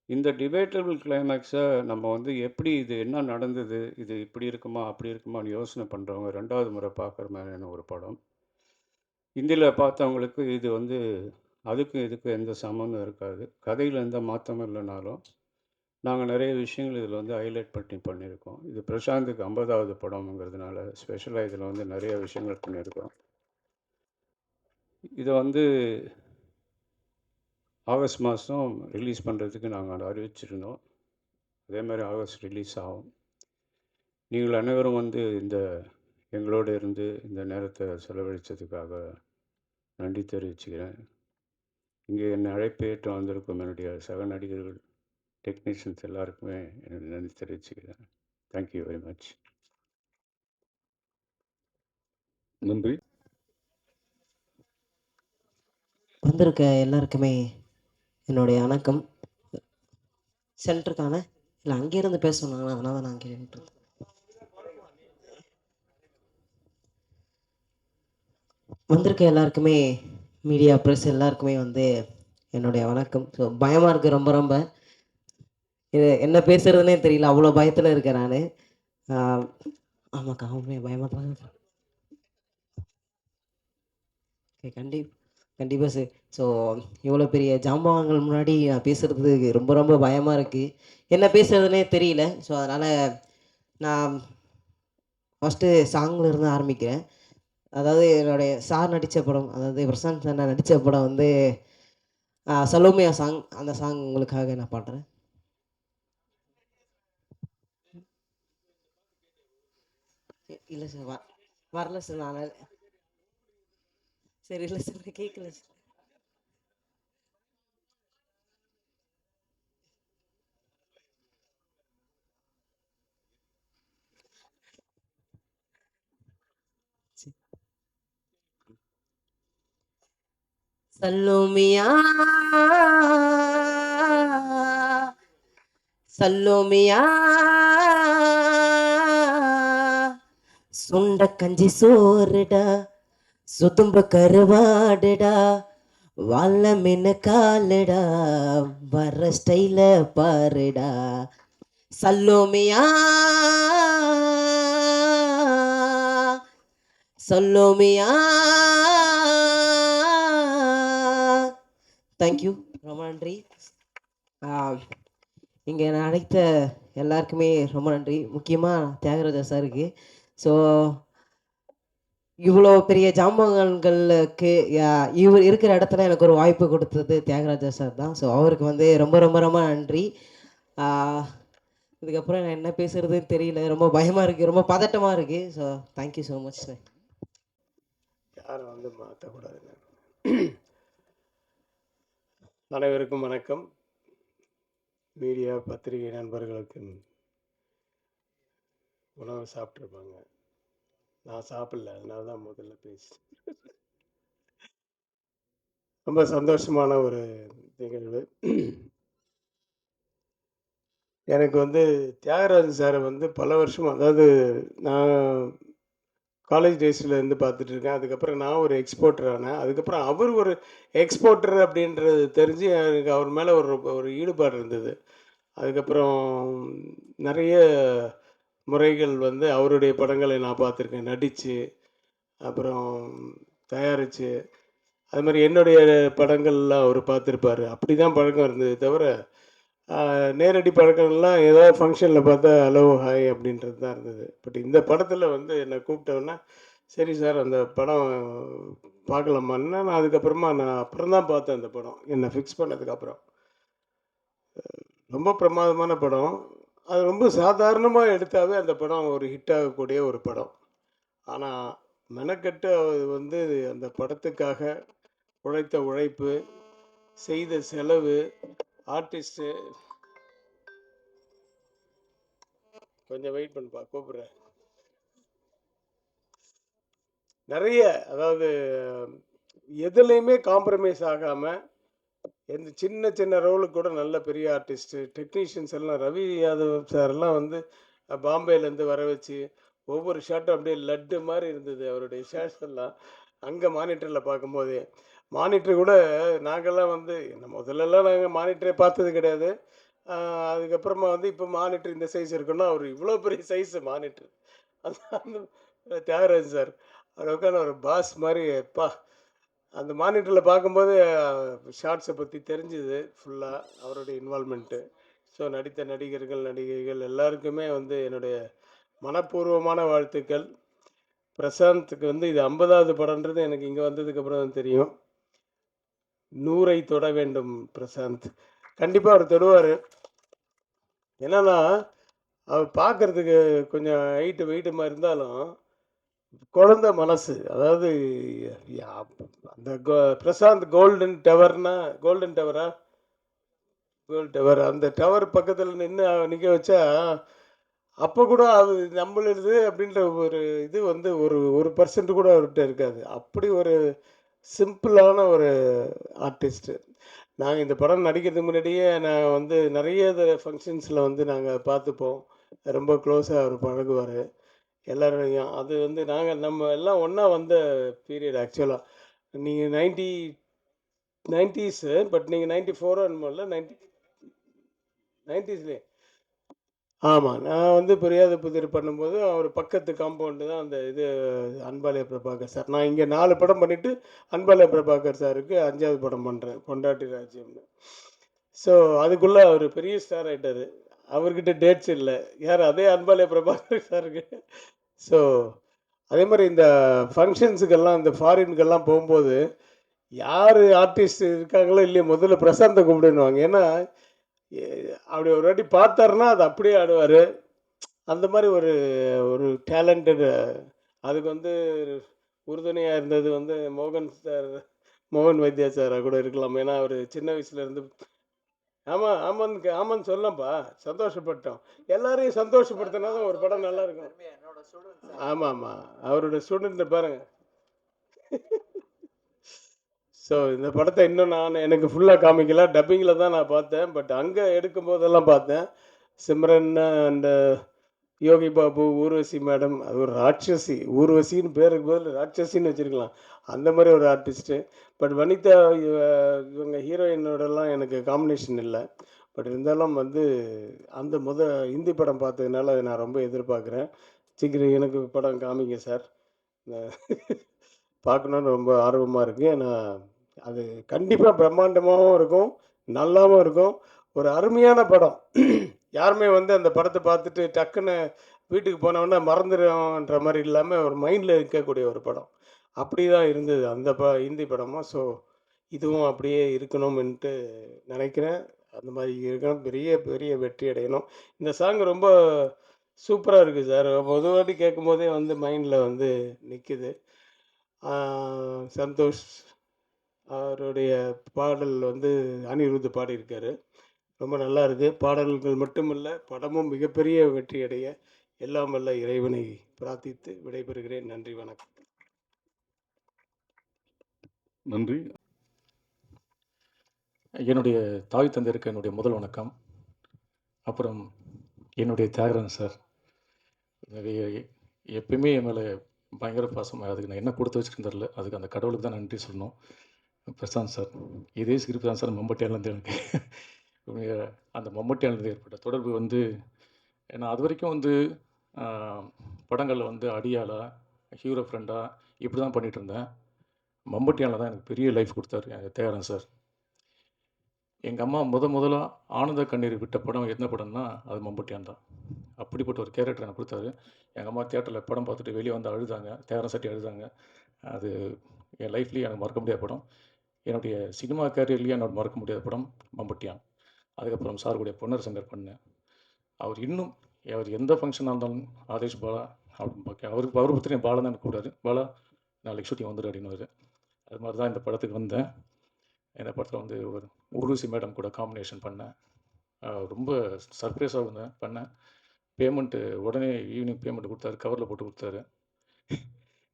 இந்த டிபேட்டபிள் கிளைமேக்ஸை நம்ம வந்து எப்படி, இது என்ன நடந்தது, இது இப்படி இருக்குமா அப்படி இருக்குமான்னு யோசனை பண்ணுறவங்க 2வது முறை பார்க்குற மாதிரியான ஒரு படம். இந்தியில் பார்த்தவங்களுக்கு இது வந்து அதுக்கும் இதுக்கும் எந்த சம்மந்தம் இருக்காது. கதையில் எந்த மாற்றமும் இல்லைனாலும் நாங்கள் நிறைய விஷயங்கள் இதில் வந்து ஹைலைட் பண்ணியிருக்கோம். இது பிரசாந்துக்கு 50வது படம்ங்கிறதுனால ஸ்பெஷலாக இதில் வந்து நிறைய விஷயங்கள் பண்ணியிருக்கோம். இதை வந்து ஆகஸ்ட் மாதம் ரிலீஸ் பண்ணுறதுக்கு நாங்கள் அறிவிச்சிருந்தோம். அதே மாதிரி ஆகஸ்ட் ரிலீஸ் ஆகும். நீங்கள் அனைவரும் வந்து எங்களோடு இருந்து இந்த நேரத்தை செலவழித்ததுக்காக நன்றி தெரிவிச்சுக்கிறேன். இங்கே என்னை அழைப்பேற்று வந்திருக்கும் என்னுடைய சக நடிகர்கள் டெக்னீஷியன்ஸ் எல்லாருக்குமே என்னுடைய நன்றி தெரிவிச்சுக்கிறேன். Thank you very much.
நன்றி.
வந்திருக்க எல்லாருக்குமே என்னுடைய வணக்கம். சென்டருக்கான இல்லை அங்கேருந்து பேச சொன்னாங்க, அதனால தான் நான் கேட்டு வந்திருக்க எல்லாருக்குமே, மீடியா ப்ரெஸ் எல்லாருக்குமே வந்து என்னுடைய வணக்கம். ஸோ பயமாக இருக்குது, ரொம்ப ரொம்ப இது என்ன பேசுறதுனே தெரியல, அவ்வளோ பயத்தில் இருக்கேன் நான். ஆமாக்கா, அவங்களே பயமாக தான் இருக்கேன். கண்டிப்பாக சார். ஸோ இவ்வளோ பெரிய ஜாம்பவான்கள் முன்னாடி நான் பேசுகிறதுக்கு ரொம்ப ரொம்ப பயமாக இருக்குது, என்ன பேசுகிறதுனே தெரியல. ஸோ அதனால் நான் ஃபஸ்ட்டு சாங்கில் இருந்து ஆரம்பிக்கிறேன். அதாவது என்னுடைய சார் நடித்த படம், அதாவது பிரசாந்த் சார் நடித்த படம் வந்து சலோமியா சாங். அந்த சாங் உங்களுக்காக நான் பாடுறேன். இல்லை சார், வரல சார், நான் சரி இல்லை சார், கேட்கல சார். சல்லோமியா சல்லோமியா சுண்ட கஞ்சி சோறுடா, சுதும்ப கருவாடுடா, வாழ மீன் காலுடா, வர ஸ்டைல பாருடா. சல்லோமியா சல்லோமியா. தேங்க்யூ, ரொம்ப நன்றி. இங்கே நான் அழைத்த எல்லாருக்குமே ரொம்ப நன்றி, முக்கியமாக தியாகராஜா சாருக்கு. ஸோ இவ்வளோ பெரிய ஜாம்பவான்களுக்கு இவர் இருக்கிற இடத்துல எனக்கு ஒரு வாய்ப்பு கொடுத்தது தியாகராஜா சார் தான். ஸோ அவருக்கு வந்து ரொம்ப ரொம்ப ரொம்ப நன்றி. இதுக்கப்புறம் நான் என்ன பேசுகிறதுன்னு தெரியல, ரொம்ப பயமாக இருக்குது, ரொம்ப பதட்டமாக இருக்குது. So thank you so much sir.
யாரும் வந்து மாற்றக்கூடாதுங்க. அனைவருக்கும் வணக்கம். மீடியா பத்திரிகை நண்பர்களுக்கு உணவு சாப்பிட்ருப்பாங்க, நான் சாப்பிடல, அதனால தான் முதல்ல பேசி. ரொம்ப சந்தோஷமான ஒரு நிகழ்வு. எனக்கு வந்து தியாகராஜன் சாரை வந்து பல வருஷம், அதாவது நான் காலேஜ் டேஸில் இருந்து பார்த்துட்டு இருக்கேன். அதுக்கப்புறம் நான் ஒரு எக்ஸ்போர்ட்டர் ஆனேன். அதுக்கப்புறம் அவர் ஒரு எக்ஸ்போர்ட்டர் அப்படின்றது தெரிஞ்சு எனக்கு அவர் மேலே ஒரு ஈடுபாடு இருந்தது. அதுக்கப்புறம் நிறைய முறைகள் வந்து அவருடைய படங்களை நான் பார்த்துருக்கேன், நடித்து, அப்புறம் தயாரித்து. அது மாதிரி என்னுடைய படங்கள்லாம் அவர் பார்த்துருப்பார். அப்படி தான் பழக்கம் இருந்தது தவிர நேரடி பழக்கங்கள்லாம் ஏதாவது ஃபங்க்ஷனில் பார்த்தா ஹலோ ஹாய் அப்படின்றது தான் இருந்தது. பட் இந்த படத்தில் வந்து என்னை கூப்பிட்டோன்னா, சரி சார் அந்த படம் பார்க்கலாமான்னா, நான் அதுக்கப்புறமா அப்புறம் தான் பார்த்தேன் அந்த படம், என்னை ஃபிக்ஸ் பண்ணதுக்கப்புறம். ரொம்ப பிரமாதமான படம். அது ரொம்ப சாதாரணமாக எடுத்தாவே அந்த படம் ஒரு ஹிட் ஆகக்கூடிய ஒரு படம். ஆனால் மெனக்கெட்டு வந்து அந்த படத்துக்காக உழைத்த உழைப்பு, செய்த செலவு, ஆர்டிஸ்ட்டு. கொஞ்சம் வெயிட் பண்ணுப்பா, கூப்பிட்றேன். நிறைய, அதாவது எதுலேயுமே காம்ப்ரமைஸ் ஆகாமல், எந்த சின்ன சின்ன ரோலுக்கு கூட நல்ல பெரிய ஆர்டிஸ்ட்டு, டெக்னீஷியன்ஸ் எல்லாம், ரவி யாதவ் சார்லாம் வந்து பாம்பேலேருந்து வர வச்சு ஒவ்வொரு ஷாட்டும் அப்படியே லட்டு மாதிரி இருந்தது அவருடைய ஷாட்ஸ் எல்லாம். அங்கே மானிட்டரில் பார்க்கும்போதே, மானிட்டர் கூட நாங்கள்லாம் வந்து முதல்லலாம் நாங்கள் மானிட்டரே பார்த்தது கிடையாது. அதுக்கப்புறமா வந்து இப்போ மானிட்டர் இந்த சைஸ் இருக்குன்னா, அவர் இவ்வளோ பெரிய சைஸு மானிட்டர். அந்த தியாகராஜன் சார் அவர் உட்காந்து ஒரு பாஸ் மாதிரி, எப்பா அந்த மானிட்டரில் பார்க்கும்போது ஷார்ட்ஸை பற்றி தெரிஞ்சுது ஃபுல்லாக, அவருடைய இன்வால்மெண்ட்டு. ஸோ நடித்த நடிகர்கள், நடிகைகள் எல்லாருக்குமே வந்து என்னுடைய மனப்பூர்வமான வாழ்த்துக்கள். பிரசாந்துக்கு வந்து இது 50வது படம்ன்றது எனக்கு இங்கே வந்ததுக்கப்புறம் தான் தெரியும். 100ஐ தொட வேண்டும் பிரசாந்த். கண்டிப்பாக அவர் தொடுவார். என்னன்னா அவர் பார்க்குறதுக்கு கொஞ்சம் ஹைட்டு வெயிட்டுமா இருந்தாலும் குழந்தை மனசு. அதாவது அந்த பிரசாந்த் கோல்டன் டவர்னா, கோல்டன் டவரா வேர்ல்டு டவர் அந்த டவர் பக்கத்தில் நின்று நிற்க வச்சா அப்போ கூட அது நம்மளுது அப்படின்ற ஒரு இது வந்து ஒரு பர்சன்ட் கூட அவர்கிட்ட இருக்காது. அப்படி ஒரு சிம்பிளான ஒரு ஆர்டிஸ்ட்டு. நாங்கள் இந்த படம் நடிக்கிறதுக்கு முன்னாடியே நான் வந்து நிறைய ஃபங்க்ஷன்ஸில் வந்து நாங்கள் பார்த்துப்போம். ரொம்ப க்ளோஸாக அவர் பழகுவார் எல்லாரையும். அது வந்து நம்ம எல்லாம் ஒன்றா வந்த பீரியட் ஆக்சுவலாக. நீங்கள் 90s பட் நீங்கள் 94 இல்லை 90ஸ்லேயே. ஆமாம், நான் வந்து புரியாத புதிர் பண்ணும்போது அவர் பக்கத்து காம்பவுண்டு தான் அந்த இது அன்பாலய பிரபாகர் சார். நான் இங்கே 4 படம் பண்ணிவிட்டு அன்பாலய பிரபாகர் சாருக்கு 5வது படம் பண்ணுறேன், பொண்டாட்டி ராஜ்யம்னு. ஸோ அதுக்குள்ளே அவர் பெரிய ஸ்டார் ஆகிட்டார். அவர்கிட்ட டேட்ஸ் இல்லை. யார்? அதே அன்பாலய பிரபாகர் சாருக்கு. ஸோ அதே மாதிரி இந்த ஃபங்க்ஷன்ஸுக்கெல்லாம் இந்த ஃபாரினுக்கெல்லாம் போகும்போது யார் ஆர்டிஸ்ட் இருக்காங்களோ இல்லையோ முதல்ல பிரசாந்தை கூப்பிடுவாங்க. ஏன்னா அப்படி ஒரு வாட்டி பார்த்தாருன்னா அது அப்படியே ஆடுவார். அந்த மாதிரி ஒரு ஒரு டேலண்டட். அதுக்கு வந்து உறுதுணையாக இருந்தது வந்து மோகன் வைத்தியா சாராக கூட இருக்கலாம். ஏன்னா அவர் சின்ன வயசுலேருந்து ஆமான்னு சொல்லப்பா, சந்தோஷப்பட்டோம். எல்லாரையும் சந்தோஷப்படுத்தினா தான் ஒரு படம் நல்லா இருக்கும். ஆமாம், அவரோட ஸ்டூடெண்ட்டை பாருங்க. ஸோ இந்த படத்தை இன்னும் எனக்கு ஃபுல்லாக காமிக்கல, டப்பிங்கில் தான் நான் பார்த்தேன். பட் அங்கே எடுக்கும் போதெல்லாம் பார்த்தேன். Simran and Yogi Babu, Urvashi madam. அது ஒரு ராட்சசி. ஊர்வசின்னு பேருக்கு பதில் ராட்சசின்னு வச்சுருக்கலாம். அந்த மாதிரி ஒரு ஆர்டிஸ்ட்டு. பட் வனிதா இவங்க ஹீரோயினோடலாம் எனக்கு காம்பினேஷன் இல்லை. பட் இருந்தாலும் வந்து அந்த ஹிந்தி படம் பார்த்ததுனால நான் ரொம்ப எதிர்பார்க்குறேன். சீக்கிரம் எனக்கு படம் காமிங்க சார், பார்க்கணுன்னு ரொம்ப ஆர்வமாக இருக்குது. ஏன்னா அது கண்டிப்பாக பிரம்மாண்டமாகவும் இருக்கும், நல்லாவும் இருக்கும். ஒரு அருமையான படம். யாருமே வந்து அந்த படத்தை பார்த்துட்டு டக்குன்னு வீட்டுக்கு போனோன்னா மறந்துடுன்ற மாதிரி இல்லாமல் ஒரு மைண்டில் இருக்கக்கூடிய ஒரு படம். அப்படி தான் இருந்தது அந்த ஹிந்தி படமும். ஸோ இதுவும் அப்படியே இருக்கணும்ன்ட்டு நினைக்கிறேன். அந்த மாதிரி இருக்கணும், பெரிய பெரிய வெற்றி அடையணும். இந்த சாங் ரொம்ப சூப்பராக இருக்குது சார். ஒரு வாட்டி கேட்கும் போதே வந்து மைண்டில் வந்து நிற்குது. சந்தோஷ் அவருடைய பாடல் வந்து அனிருத் பாடியிருக்காரு. ரொம்ப நல்லா இருக்குது. பாடல்கள் மட்டுமல்ல, படமும் மிகப்பெரிய வெற்றி அடைய எல்லாம் வல்ல இறைவனை பிரார்த்தித்து விடைபெறுகிறேன். நன்றி, வணக்கம்.
நன்றி. என்னுடைய தாய் தந்தையருக்கு என்னுடைய முதல் வணக்கம். அப்புறம் என்னுடைய தியாகராஜன் சார், எப்பயுமே என் மேலே பயங்கர பாசமாக, அதுக்கு நான் என்ன கொடுத்து வச்சுருக்கேன் தெரில, அதுக்கு அந்த கடவுளுக்கு தான் நன்றி சொல்லணும். பிரசாந்த் சார், இதே சிரிப்பு தான் சார் மம்பட்டியாலேருந்து எனக்கு அந்த மம்பட்டியாலேருந்து ஏற்பட்ட தொடர்பு வந்து, ஏன்னா அது வரைக்கும் வந்து படங்களில் வந்து அடியாளா, ஹீரோ ஃப்ரெண்டாக இப்படி தான் பண்ணிகிட்டு இருந்தேன். மம்பட்டியானில் தான் எனக்கு பெரிய லைஃப் கொடுத்தாரு தியாகராஜன் சார். எங்கள் அம்மா முதலாக ஆனந்த கண்ணீர் விட்ட படம் என்ன படம்னா அது மம்பட்டியான் தான். அப்படிப்பட்ட ஒரு கேரக்டர் எனக்கு கொடுத்தாரு. எங்கள் அம்மா தியேட்டரில் படம் பார்த்துட்டு வெளியே வந்து அழுதாங்க, தியாகராஜன் சாட்டி அழுதாங்க. அது என் லைஃப்லேயே எனக்கு மறக்க முடியாத படம். என்னுடைய சினிமா கேரியர்லேயே என்னோட மறக்க முடியாத படம் மம்பட்டியான். அதுக்கப்புறம் சார் கூடிய பொன்னர் சங்கர் பண்ணேன். அவர் எந்த ஃபங்க்ஷனாக இருந்தாலும் ஆதேஷ் பாலா அப்படின்னு பார்க்க, அவர் பற்றி பாலா தான் எனக்கு கூடாது, பாலா நாளைக்கு ஷூட்டிங் வந்துடு அப்படின்னுவார். அது மாதிரி தான் இந்த படத்துக்கு வந்தேன். இந்த படத்தில் வந்து ஒரு ஊர்வசி மேடம் கூட காம்பினேஷன் பண்ணேன். ரொம்ப சர்ப்ரைஸாக பண்ணேன். பேமெண்ட்டு உடனே ஈவினிங் பேமெண்ட் கொடுத்தாரு, கவரில் போட்டு கொடுத்தாரு.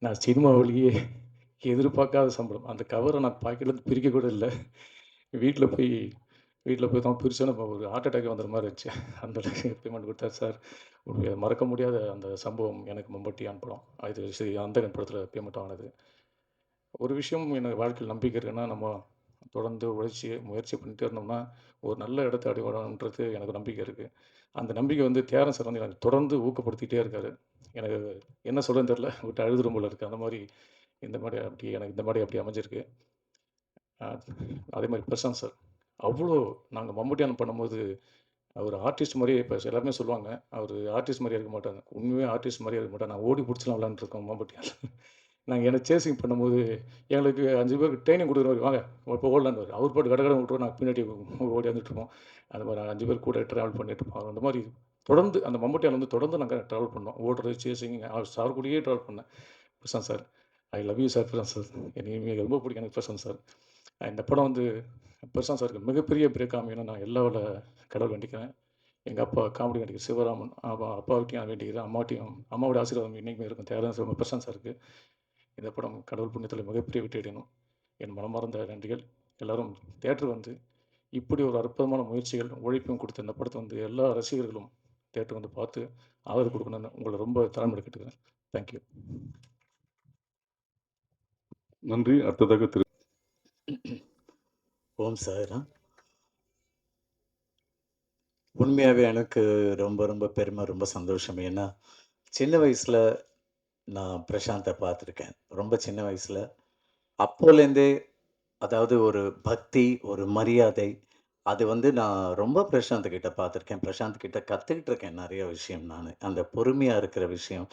நான் சினிமாவிலேயே எதிர்பார்க்காத சம்பளம். அந்த கவரை நான் பாக்கெட்லேருந்து பிரிக்க கூட இல்லை. வீட்டில் போய் தான் பிரிச்சோன்னு ஒரு ஹார்ட் அட்டாக் வந்துடுற மாதிரி இருந்துச்சு. அந்த பேமெண்ட் கொடுத்தாரு சார். மறக்க முடியாத அந்த சம்பவம் எனக்கு மம்பட்டியான் படம். இது சரி, அந்த படத்தில் பேமெண்ட் ஆனது. ஒரு விஷயம் எனக்கு வாழ்க்கையில் நம்பிக்கை இருக்குன்னா, நம்ம தொடர்ந்து முயற்சி பண்ணிகிட்டே இருந்தோம்னா ஒரு நல்ல இடத்தை அடைவோம்ன்றது எனக்கு நம்பிக்கை இருக்குது. அந்த நம்பிக்கை வந்து தியாகராஜன் சார் வந்து எனக்கு தொடர்ந்து ஊக்கப்படுத்திகிட்டே இருக்கார். எனக்கு என்ன சொல்லுன்னு தெரில, விட்டு அழுதுரும் போல இருக்குது. அந்த மாதிரி எனக்கு இந்த மாதிரி அப்படி அமைஞ்சிருக்கு. அதே மாதிரி பிரசாந்த் சார், அவ்வளோ நாங்கள் மம்பட்டியான் பண்ணும்போது அவர் ஆர்டிஸ்ட் மாதிரியே, இப்போ எல்லாருமே சொல்லுவாங்க அவர் ஆர்டிஸ்ட் மாதிரியே இருக்க மாட்டாங்க. உண்மையே ஆர்டிஸ்ட் மாதிரியே இருக்க மாட்டாங்க. நான் ஓடி பிடிச்சலாம் விளாண்டுருக்கோம் மம்பட்டியான். நாங்கள் என்ன சேசிங் பண்ணும்போது எங்களுக்கு 5 பேருக்கு ட்ரைனிங் கொடுக்குறவர், வாங்க இப்போ ஓடலான்னு அவர் பாட்டு கடை விட்டுருவோம், நாங்கள் பின்னாடி ஓடி வந்துட்டுருப்போம். அது மாதிரி 5 பேர் கூட ட்ராவல் பண்ணிட்டு இருப்போம். அந்த மாதிரி தொடர்ந்து அந்த மம்பட்டியால் வந்து தொடர்ந்து நாங்கள் ட்ராவல் பண்ணோம். ஓடுறது, சேசிங், சார் கூடயே ட்ராவல் பண்ணேன். Prashanth sir, I love you sir. Prashanth sir எனக்கு ரொம்ப பிடிக்கும். எனக்கு பிரசாந்த் சார் இந்த படம் வந்து பிரசாந்த் சாருக்கு மிகப்பெரிய பிரேக் அமையணும் நான் எல்லாவோட கடவுள் வேண்டிக்கிறேன். எங்கள் அப்பா காமெடி நடிகர் சிவராமன் அப்பாவிட்டையும் நான் வேண்டிக்கிறேன். அம்மாவோட ஆசீர்வாதம் என்றைக்குமே இருக்கும். தியாகராஜன் சார் பிரசாந்த் சாருக்கு இந்த படம் கடவுள் புண்ணியத்தில் மிகப்பெரிய வெற்றி அடையணும். என் மனமார்ந்த நன்றிகள். எல்லாரும் தேட்டர் வந்து இப்படி ஒரு அற்புதமான முயற்சிகள் உழைப்பும் கொடுத்த இந்த படத்தை வந்து எல்லா ரசிகர்களும் தேட்டர் வந்து பார்த்து ஆதரவு கொடுக்கணும்னு உங்களை ரொம்ப தலைமுறை கேட்டுக்கிறேன். தேங்க்யூ.
நன்றி. அடுத்ததாக திரு
ஓம் சார். உண்மையாகவே எனக்கு ரொம்ப ரொம்ப பெருமை, ரொம்ப சந்தோஷம். ஏன்னா சின்ன வயசில் நான் பிரசாந்தை பார்த்துருக்கேன். ரொம்ப சின்ன வயசில் அப்போலேருந்தே, அதாவது ஒரு பக்தி, ஒரு மரியாதை, அது வந்து நான் ரொம்ப பிரசாந்த் கிட்ட பார்த்துருக்கேன். பிரசாந்த் கிட்ட கற்றுக்கிட்டு இருக்கேன் நிறைய விஷயம். நான் அந்த பொறுமையாக இருக்கிற விஷயம்,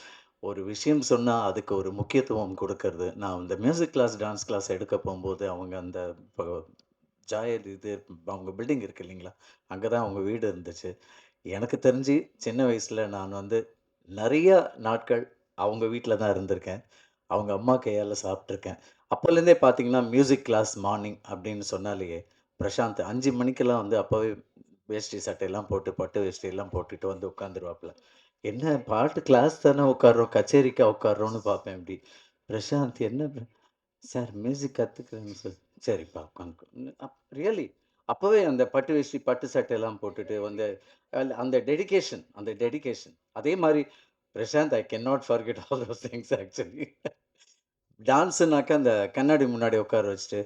ஒரு விஷயம் சொன்னால் அதுக்கு ஒரு முக்கியத்துவம் கொடுக்கறது. நான் இந்த மியூசிக் கிளாஸ், டான்ஸ் கிளாஸ் எடுக்க போகும்போது அவங்க அந்த ஜாயல் இது அவங்க பில்டிங் இருக்குது இல்லைங்களா, அங்கே தான் அவங்க வீடு இருந்துச்சு. எனக்கு தெரிஞ்சு சின்ன வயசில் நான் வந்து நிறைய நாட்கள் அவங்க வீட்டில் தான் இருந்திருக்கேன். அவங்க அம்மா கையால் சாப்பிட்ருக்கேன். அப்போலேருந்தே பார்த்தீங்கன்னா மியூசிக் கிளாஸ் மார்னிங் அப்படின்னு சொன்னாலேயே பிரசாந்த் 5 மணிக்கெல்லாம் வந்து அப்போவே வேஷ்டி சட்டையெல்லாம் போட்டு பட்டு வேஷ்டியெல்லாம் போட்டுட்டு வந்து உட்காந்துருவாப்புல. என்ன பாட்டு கிளாஸ் தானே உட்காடுறோம், கச்சேரிக்கா உட்காடுறோன்னு பார்ப்பேன். இப்படி பிரசாந்த் என்ன சார் மியூசிக் கற்றுக்குறேன்னு சார், சரிப்பா உட்காந்து ரியலி அப்போவே அந்த பட்டு வேஷ்டி பட்டு சட்டையெல்லாம் போட்டுட்டு வந்து அந்த டெடிகேஷன் அதே மாதிரி Prashanth I can not forget all those things actually. டான்ஸுனாக்கா அந்த கண்ணாடி முன்னாடி உட்கார வச்சுட்டு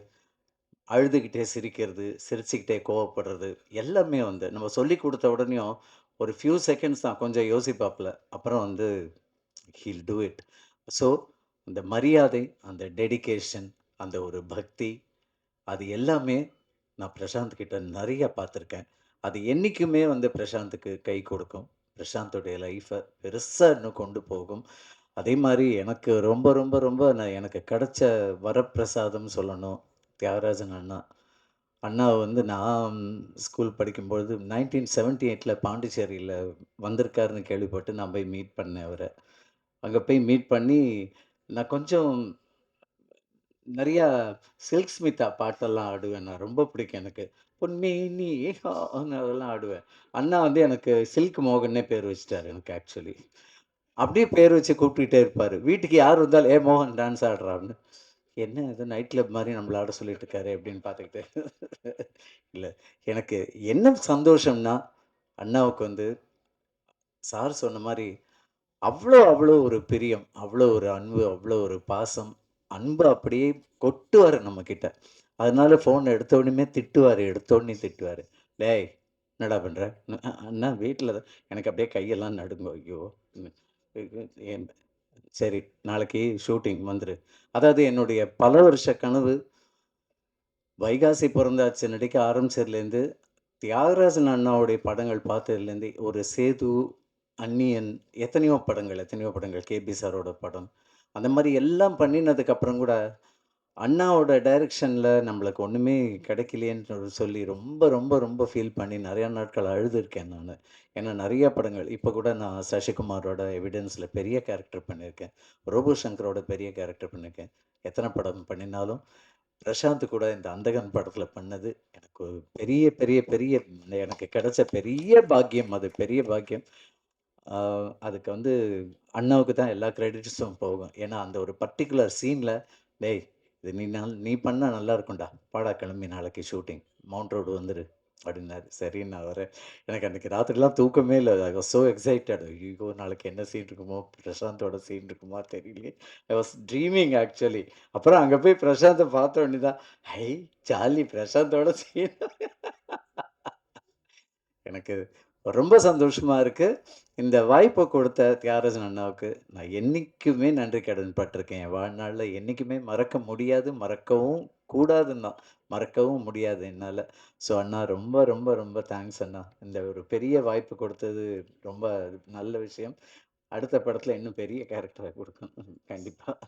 அழுதுகிட்டே சிரிக்கிறது, சிரிச்சுக்கிட்டே கோவப்படுறது எல்லாமே வந்து நம்ம சொல்லி கொடுத்த உடனேயும் ஒரு ஃபியூ செகண்ட்ஸ் தான் கொஞ்சம் யோசிப்பாப்புல, அப்புறம் வந்து ஹீல் டூ இட். ஸோ அந்த மரியாதை, அந்த டெடிகேஷன், அந்த ஒரு பக்தி, அது எல்லாமே நான் பிரசாந்த் கிட்ட நிறைய பார்த்துருக்கேன். அது என்றைக்குமே வந்து பிரசாந்துக்கு கை கொடுக்கும். பிரசாந்தோடைய லைஃப்பை பெருசாக இன்னும் கொண்டு போகும். அதே மாதிரி எனக்கு ரொம்ப ரொம்ப ரொம்ப எனக்கு கிடைச்ச வரப்பிரசாதம் சொல்லணும் தியாகராஜன் அண்ணா. அண்ணா வந்து நான் ஸ்கூல் படிக்கும்பொழுது 1978 பாண்டிச்சேரியில் வந்திருக்காருன்னு கேள்விப்பட்டு நான் போய் மீட் பண்ணேன் அவரை. அங்கே போய் மீட் பண்ணி நான் கொஞ்சம் நிறையா சில்க் ஸ்மிதா பாட்டெல்லாம் ஆடுவேன். நான் ரொம்ப பிடிக்கும் எனக்கு. பொன்மேனி அதெல்லாம் ஆடுவேன். அண்ணா வந்து எனக்கு சில்க் மோகன்னே பேர் வச்சுட்டார் எனக்கு ஆக்சுவலி. அப்படியே பேர் வச்சு கூப்பிட்டுட்டே இருப்பார். வீட்டுக்கு யார் வந்தாலும் ஏ மோகன் டான்ஸ் ஆடுறான்னு. என்ன இது நைட் கிளப் மாதிரி நம்மள ஆட சொல்லிட்டு இருக்காரு அப்படின்னு பார்த்துக்கிட்டு. இல்லை எனக்கு என்ன சந்தோஷம்னா அண்ணாவுக்கு வந்து சார் சொன்ன மாதிரி அவ்வளோ அவ்வளோ ஒரு பிரியம், அவ்வளோ ஒரு அன்பு, அவ்வளோ ஒரு பாசம். அன்பு அப்படியே கொட்டுவார் நம்மக்கிட்ட. அதனால ஃபோன் எடுத்தோடனே திட்டுவார், எடுத்தோடனே திட்டுவார். டேய் என்னடா பண்ணுற? அண்ணா வீட்டில் தான். எனக்கு அப்படியே கையெல்லாம் நடுங்கும். ஐயோ ஏன் சரி நாளைக்கு ஷூட்டிங் வந்துரு. அதாவது என்னுடைய பல வருஷ கனவு வைகாசி பிறந்தாச்சு நடிக்க ஆரம்பிச்சதுலேருந்து தியாகராஜன் அண்ணாவுடைய படங்கள் பார்த்ததுலேருந்து ஒரு சேது, அந்நியன், எத்தனையோ படங்கள் கேபி சாரோட படம் அந்த மாதிரி எல்லாம் பண்ணினதுக்கப்புறம் கூட அண்ணாவோட டைரக்ஷனில் நம்மளுக்கு ஒன்றுமே கிடைக்கலையேன்னு சொல்லி ரொம்ப ரொம்ப ரொம்ப ஃபீல் பண்ணி நிறையா நாட்கள் அழுதுருக்கேன் நான். ஏன்னா நிறைய படங்கள் இப்போ கூட நான் சசிகுமாரோட எவிடன்ஸில் பெரிய கேரக்டர் பண்ணியிருக்கேன், ரோபோ சங்கரோட பெரிய கேரக்டர் பண்ணியிருக்கேன். எத்தனை படம் பண்ணினாலும் பிரசாந்த் கூட இந்த அந்தகன் படத்தில் பண்ணது எனக்கு ஒரு பெரிய பெரிய பெரிய எனக்கு கிடைச்ச பெரிய பாக்கியம். அது பெரிய பாக்கியம். அதுக்கு வந்து அண்ணாவுக்கு தான் எல்லா கிரெடிட்ஸும் போகும். ஏன்னா அந்த ஒரு பர்டிகுலர் சீனில் டேய் இது நீ பண்ணால் நல்லா இருக்கும்டா, பாடா கிளம்பி நாளைக்கு ஷூட்டிங் மவுண்ட் ரோடு வந்துரு அப்படின்னாரு. சரின்னு நான் வரேன். எனக்கு அன்றைக்கி ராத்திரிலாம் தூக்கமே இல்லை. I was so excited. ஐயோ நாளைக்கு என்ன சீன் இருக்குமோ, பிரசாந்தோட சீன் இருக்குமா தெரியலையே. I was dreaming actually. அப்புறம் அங்கே போய் பிரசாந்தை பார்த்த உடனே தான் ஹை ஜாலி பிரசாந்தோட சீன். எனக்கு ரொம்ப சந்தோஷமாக இருக்குது. இந்த வாய்ப்பை கொடுத்த தியாகராஜன் அண்ணாவுக்கு நான் என்றைக்குமே நன்றி கடன் பட்டிருக்கேன். என் வாழ்நாளில் என்றைக்குமே மறக்க முடியாது, மறக்கவும் கூடாதுன்னு தான், மறக்கவும் முடியாது என்னால். ஸோ அண்ணா ரொம்ப ரொம்ப ரொம்ப தேங்க்ஸ் அண்ணா. இந்த ஒரு பெரிய வாய்ப்பு கொடுத்தது ரொம்ப நல்ல விஷயம். அடுத்த படத்தில் இன்னும் பெரிய கேரக்டரை கொடுக்கணும் கண்டிப்பாக.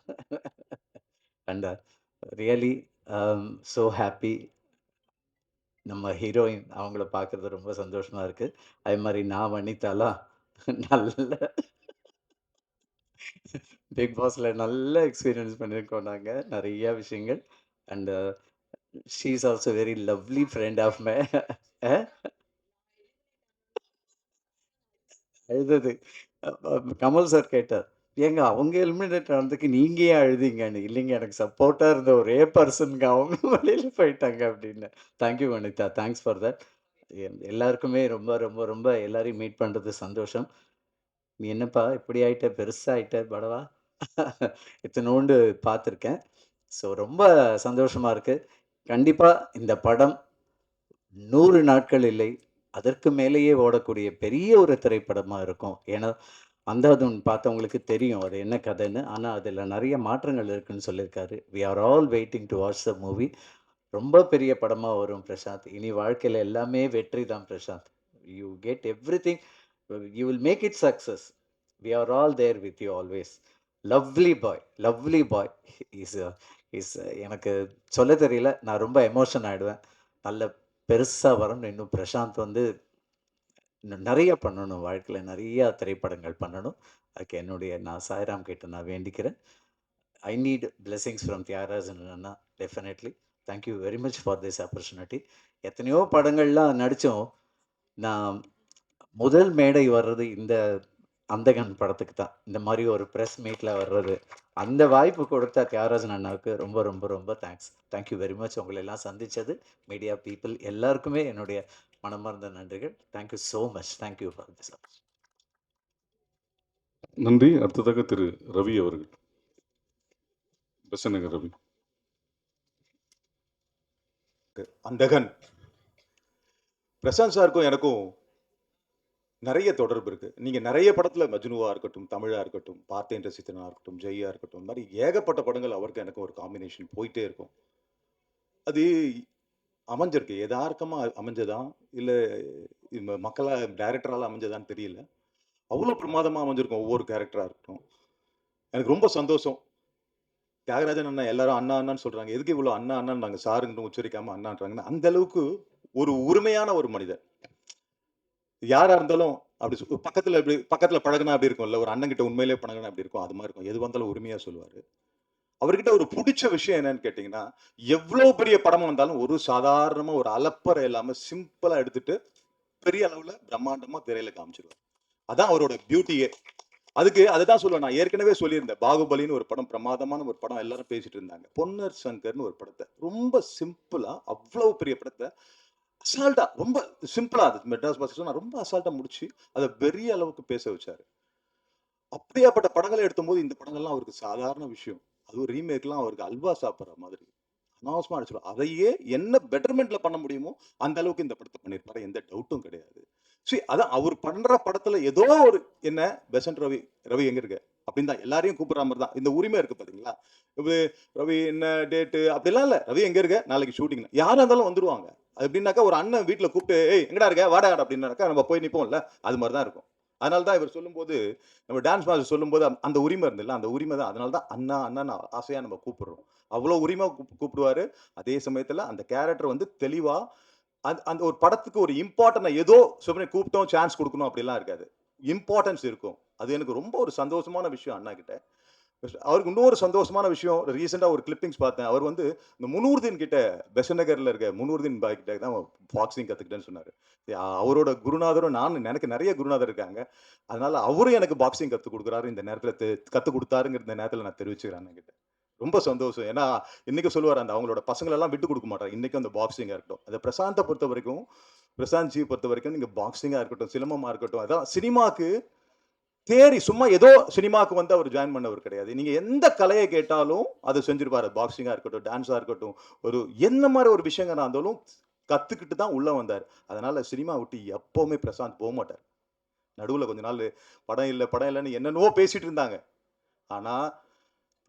And really so happy. நம்ம ஹீரோயின் அவங்கள பார்க்குறது ரொம்ப சந்தோஷமாக இருக்குது. அதே மாதிரி நான் வனிதாலாம் நல்ல பிக் பாஸில் நல்ல எக்ஸ்பீரியன்ஸ் பண்ணியிருக்கோம் நாங்கள் நிறையா விஷயங்கள். And she is also very lovely friend of my அழுதது. கமல் சார் கேட்டார். ஏங்க அவங்க எலிமினேட் ஆனதுக்கு நீங்க ஏன் அழுதீங்கன்னு? இல்லைங்க எனக்கு சப்போர்ட்டா இருந்த ஒரே பர்சன்ங்க அவங்க வெளியில போயிட்டாங்க அப்படின்னு. Thank you Vanitha. Thanks for that. எல்லாருக்குமே ரொம்ப ரொம்ப ரொம்ப எல்லாரையும் மீட் பண்றது சந்தோஷம். நீ என்னப்பா இப்படி ஆயிட்ட? பெருசா ஆயிட்ட படவா? இத்தனோண்டு பார்த்துருக்கேன். ஸோ ரொம்ப சந்தோஷமா இருக்கு. கண்டிப்பா இந்த படம் 100 நாட்கள் இல்லை, அதற்கு மேலேயே ஓடக்கூடிய பெரிய ஒரு திரைப்படமா இருக்கும். ஏன்னா, அந்தாதுன் பார்த்தவங்களுக்கு தெரியும் அது என்ன கதைன்னு. ஆனா, அதில நெறைய மாற்றங்கள் இருக்குன்னு சொல்லியிருக்காரு. We are all waiting to watch the movie. ரொம்ப பெரிய படமா வரும் பிரசாந்த். இனி வாழ்க்கையில எல்லாமே வெற்றி தான் Prashanth. You get everything. You will make it success. We are all there with you always. Lovely boy, lovely boy. Is is எனக்கு சொல்ல தெரியல. நான் ரொம்ப எமோஷன் ஆயிடுவேன். நல்ல பெருசா வரணும். இன்னும் பிரசாந்த் வந்து இன்னும் நெறைய பண்ணணும். வாழ்க்கையில நெறைய திரைப்படங்கள் பண்ணணும். அதுக்கு நான் சாய்ராம் கிட்ட நான் வேண்டிக்கிறேன். I need blessings from Thiagarajan அண்ணா. Definitely. Thank you very much for this opportunity. எத்தனையோ படங்கள்லாம் நடிச்சோம். நான் முதல் மேடை வர்றது இந்த அந்தகன் படத்துக்கு தான். இந்த மாரி ஒரு பிரஸ் மீட்ல வர்றது. அந்த வாய்ப்பு கொடுத்த தியாகராஜன் அண்ணாவுக்கு ரொம்ப ரொம்ப ரொம்ப thanks. Thank you very much. உங்கள எல்லாம் சந்திச்சது, மீடியா பீப்பிள் எல்லாருக்குமே என்னுடைய மனமார்ந்த நன்றிகள். Thank you so much. Thank you for this.
நன்றி. அடுத்ததாக திரு ரவி அவர்கள். பெசநகர் ரவி.
அந்தகன் பிரசாந்த் சாருக்கும் எனக்கும் நிறைய தொடர்பு இருக்கு. நீங்க நிறைய படத்துல மஜ்னுவா இருக்கட்டும், தமிழா இருக்கட்டும், பார்த்தேன் ரசித்தனா இருக்கட்டும், ஜெய்யா இருக்கட்டும், இந்த மாதிரி ஏகப்பட்ட படங்கள் அவருக்கு எனக்கும் ஒரு காம்பினேஷன் போயிட்டே இருக்கும். அது அமைஞ்சிருக்கு. யதார்த்தமா அமைஞ்சதா இல்ல மக்களா டைரக்டரால அமைஞ்சதான்னு தெரியல. அவ்வளவு பிரமாதமா அமைஞ்சிருக்கும் ஒவ்வொரு கேரக்டரா இருக்கட்டும். எனக்கு ரொம்ப சந்தோஷம். தியாகராஜன் அண்ணா எல்லாரும் அண்ணா அண்ணான்னு சொல்றாங்க. எதுக்கு இவ்வளவு அண்ணா அண்ணான்னு நாங்க சாருன்னு உச்சரிக்காம அண்ணான்றாங்கன்னா, அந்த அளவுக்கு ஒரு உரிமையான ஒரு மனிதர். யாரா இருந்தாலும் அப்படி பக்கத்துல பழகுனா அப்படி இருக்கும்ல, ஒரு அண்ணன் கிட்ட உண்மையிலேயே பழகுனா அப்படி இருக்கும். அது மாதிரி இருக்கும். எது வந்தாலும் உரிமையா சொல்லுவாரு. அவர்கிட்ட ஒரு பிடிச்ச விஷயம் என்னன்னு கேட்டீங்கன்னா, எவ்வளவு பெரிய படமா வந்தாலும் ஒரு சாதாரணமா ஒரு அலப்பறை இல்லாம சிம்பிளா எடுத்துட்டு பெரிய அளவுல பிரம்மாண்டமா திரையில காமிச்சிருவார். அதான் அவரோட பியூட்டியே. அதுதான் சொல்லுவேன். நான் ஏற்கனவே சொல்லியிருந்தேன். பாகுபலின்னு ஒரு படம், பிரமாதமான ஒரு படம், எல்லாரும் பேசிட்டு இருந்தாங்க. பொன்னர் சங்கர்னு ஒரு படத்தை ரொம்ப சிம்பிளா அவ்வளவு பெரிய படத்தை அசால்ட்டா ரொம்ப சிம்பிளா அது மெட்ராஸ் பாஸ் ரொம்ப அசால்ட்டா முடிச்சு அதை பெரிய அளவுக்கு பேச வச்சாரு. அப்படியாப்பட்ட படங்களை எடுத்தும்போது இந்த படங்கள்லாம் அவருக்கு சாதாரண விஷயம். அதுவும் ரீமேக்லாம் அவருக்கு அல்வா சாப்பிட்ற மாதிரி அனாவசியமா அடிச்சிடும். அதையே என்ன பெட்டர்மெண்ட்ல பண்ண முடியுமோ அந்த அளவுக்கு இந்த படத்தை பண்ணியிருப்பாரு. எந்த டவுட்டும் கிடையாது. சரி, அதான் அவர் பண்ற படத்துல ஏதோ ஒரு என்ன பெசன்ட் ரவி, ரவி எங்க இருக்க அப்படின்னு தான் எல்லாரையும் கூப்பிடுற மாதிரி தான் இந்த உரிமை இருக்கு பாத்தீங்களா. இது ரவி என்ன டேட்டு அப்படிலாம் இல்ல. ரவி எங்க இருக்க, நாளைக்கு ஷூட்டிங், யாரா இருந்தாலும் வந்துருவாங்க. அப்படின்னாக்கா ஒரு அண்ணன் வீட்டுல கூப்பிட்டு ஏய் எங்கடா இருக்க வாடா அப்படின்னாக்கா நம்ம போய் நிப்போம்ல, அது மாதிரி தான் இருக்கும். அதனால தான் இவர் சொல்லும்போது, நம்ம டான்ஸ் மாஸ்டர் சொல்லும்போது அந்த உரிமை இருந்தில்ல, அந்த உரிமை தான். அதனால தான் அண்ணா அண்ணா ஆசையா நம்ம கூப்பிடுறோம். அவ்வளோ உரிமை கூப்பிடுவாரு. அதே சமயத்துல அந்த கேரக்டர் வந்து தெளிவா அந்த ஒரு படத்துக்கு ஒரு இம்பார்ட்டன்ட் ஏதோ சொல்லி கூப்பிட்டோம் சான்ஸ் கொடுக்கணும் அப்படிலாம் இருக்காது. இம்பார்ட்டன்ஸ் இருக்கும். அது எனக்கு ரொம்ப ஒரு சந்தோஷமான விஷயம் அண்ணா கிட்ட. அவருக்கு இன்னொரு சந்தோஷமான விஷயம், ரீசெண்டா ஒரு கிளிப்பிங்ஸ் பார்த்தேன். அவர் வந்து இந்த முனூர்தீன் கிட்ட பெசநகர்ல இருக்க முனூர்தீன் பாய் கிட்ட தான் பாக்ஸிங் கத்துக்கிட்டேன்னு சொன்னாரு. அவரோட குருநாதரும் எனக்கு நிறைய குருநாதர் இருக்காங்க. அதனால அவரும் எனக்கு பாக்ஸிங் கத்து கொடுக்குறாரு. இந்த நேரத்துல கத்து கொடுத்தாருங்கிற இந்த நேரத்துல நான் தெரிவிச்சுக்கிறேன் அண்ணன் கிட்ட. ரொம்ப சந்தோஷம். ஏன்னா இன்னைக்கு சொல்லுவார், அந்த அவங்களோட பசங்களெல்லாம் விட்டு கொடுக்க மாட்டார். இன்னைக்கும் அந்த பாக்ஸிங்கா இருக்கட்டும், அந்த பிரசாந்தை பொறுத்த வரைக்கும், பிரசாந்த் ஜி பொறுத்த வரைக்கும் நீங்க பாக்ஸிங்கா இருக்கட்டும், சிலம்பமா இருக்கட்டும், அதான் சினிமாக்கு தேரி சும்மா ஏதோ சினிமாக்கு வந்து அவர் ஜாயின் பண்ணவர் கிடையாது. நீங்க எந்த கலையை கேட்டாலும் அதை செஞ்சிருப்பாரு. பாக்ஸிங்கா இருக்கட்டும், டான்ஸா இருக்கட்டும், ஒரு என்ன மாதிரி ஒரு விஷயங்க இருந்தாலும் கத்துக்கிட்டு தான் உள்ள வந்தார். அதனால சினிமா விட்டு எப்பவுமே பிரசாந்த் போக மாட்டார். நடுவுல கொஞ்ச நாள் படம் இல்லைன்னு என்னென்னவோ பேசிட்டு இருந்தாங்க. ஆனா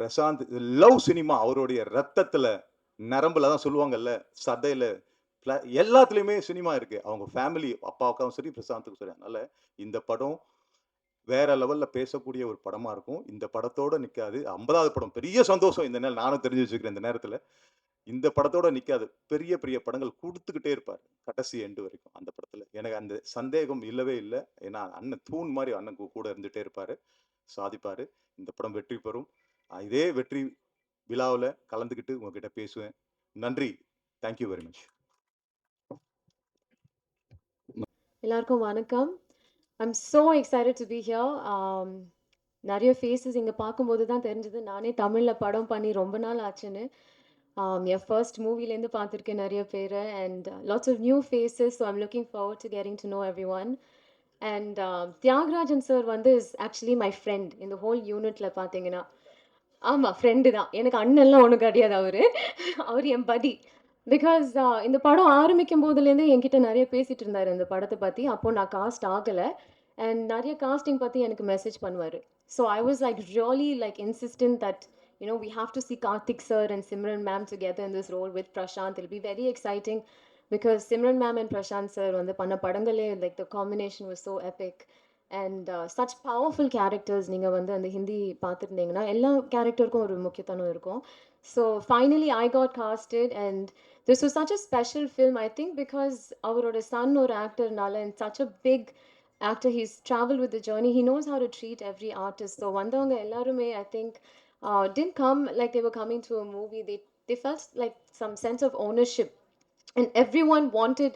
பிரசாந்த் லவ் சினிமா அவருடைய ரத்தத்துல, நரம்புல தான் சொல்லுவாங்கல்ல, சதையில, எல்லாத்துலயுமே சினிமா இருக்கு. அவங்க ஃபேமிலி அப்பாவுக்கும் சரி பிரசாந்துக்கும் சரி. அதனால இந்த படம் வேற லெவல்ல பேசக்கூடிய ஒரு படமா இருக்கும். இந்த படத்தோட நிக்காது. 50வது படம் பெரிய சந்தோஷம். இந்த நேரம் நானும் தெரிஞ்சு வச்சுக்கிறேன். இந்த நேரத்துல இந்த படத்தோட நிக்காது. பெரிய பெரிய படங்கள் கொடுத்துக்கிட்டே இருப்பார் கடைசி எண்டு வரைக்கும். அந்த படத்துல எனக்கு அந்த சந்தேகம் இல்லவே இல்லை. ஏன்னா அண்ணன் தூண் மாதிரி அண்ணன் கூட இருந்துட்டே இருப்பாரு, சாதிப்பாரு. இந்த படம் வெற்றி பெறும். இதே வெற்றி விழாவில் கலந்துக்கிட்டு உங்ககிட்ட பேசுவேன். நன்றி. Thank you very much.
எல்லாருக்கும் வணக்கம். I'm so excited to be here. நிறைய ஃபேஸஸ் இங்கே பார்க்கும்போது தான் தெரிஞ்சது நானே தமிழில் படம் பண்ணி ரொம்ப நாள் ஆச்சுன்னு. என் ஃபர்ஸ்ட் மூவிலேருந்து பார்த்துருக்கேன் நிறைய பேர் and lots of new faces. So I'm looking forward to getting to know every one. And Thiagarajan sir வந்து இஸ் ஆக்சுவலி மை ஃப்ரெண்ட் இந்த ஹோல் யூனிட்டில் பார்த்தீங்கன்னா. ஆமாம், ஃப்ரெண்டு தான். எனக்கு அண்ணன்லாம் ஒன்றும் கிடையாது அவர். அவர் என் படி. பிகாஸ் இந்த படம் ஆரம்பிக்கும் போதுலேருந்தே என்கிட்ட நிறைய பேசிகிட்டு இருந்தார் இந்த படத்தை பற்றி. அப்போது நான் காஸ்ட் ஆகலை அண்ட் நிறைய காஸ்டிங் பற்றி எனக்கு மெசேஜ் பண்ணுவார். So I was like really like insistent that we have to see Karthik sir and Simran ma'am together in this role with Prashant. It'll be very exciting because Simran ma'am and Prashant sir வந்து பண்ண படங்களே like the combination was so epic. And such powerful characters நீங்கள் வந்து அந்த ஹிந்தி பார்த்துருந்தீங்கன்னா எல்லா கேரக்டருக்கும் ஒரு முக்கியத்துவம் இருக்கும். So finally I got casted and this was such a special film I think because அவரோட சன் ஒரு ஆக்டர்னால and such a big actor he's travel with the journey he knows how to treat every artist. So வந்தவங்க எல்லாருமே I think didn't come like they were coming to a movie. They felt like some sense of ownership and everyone wanted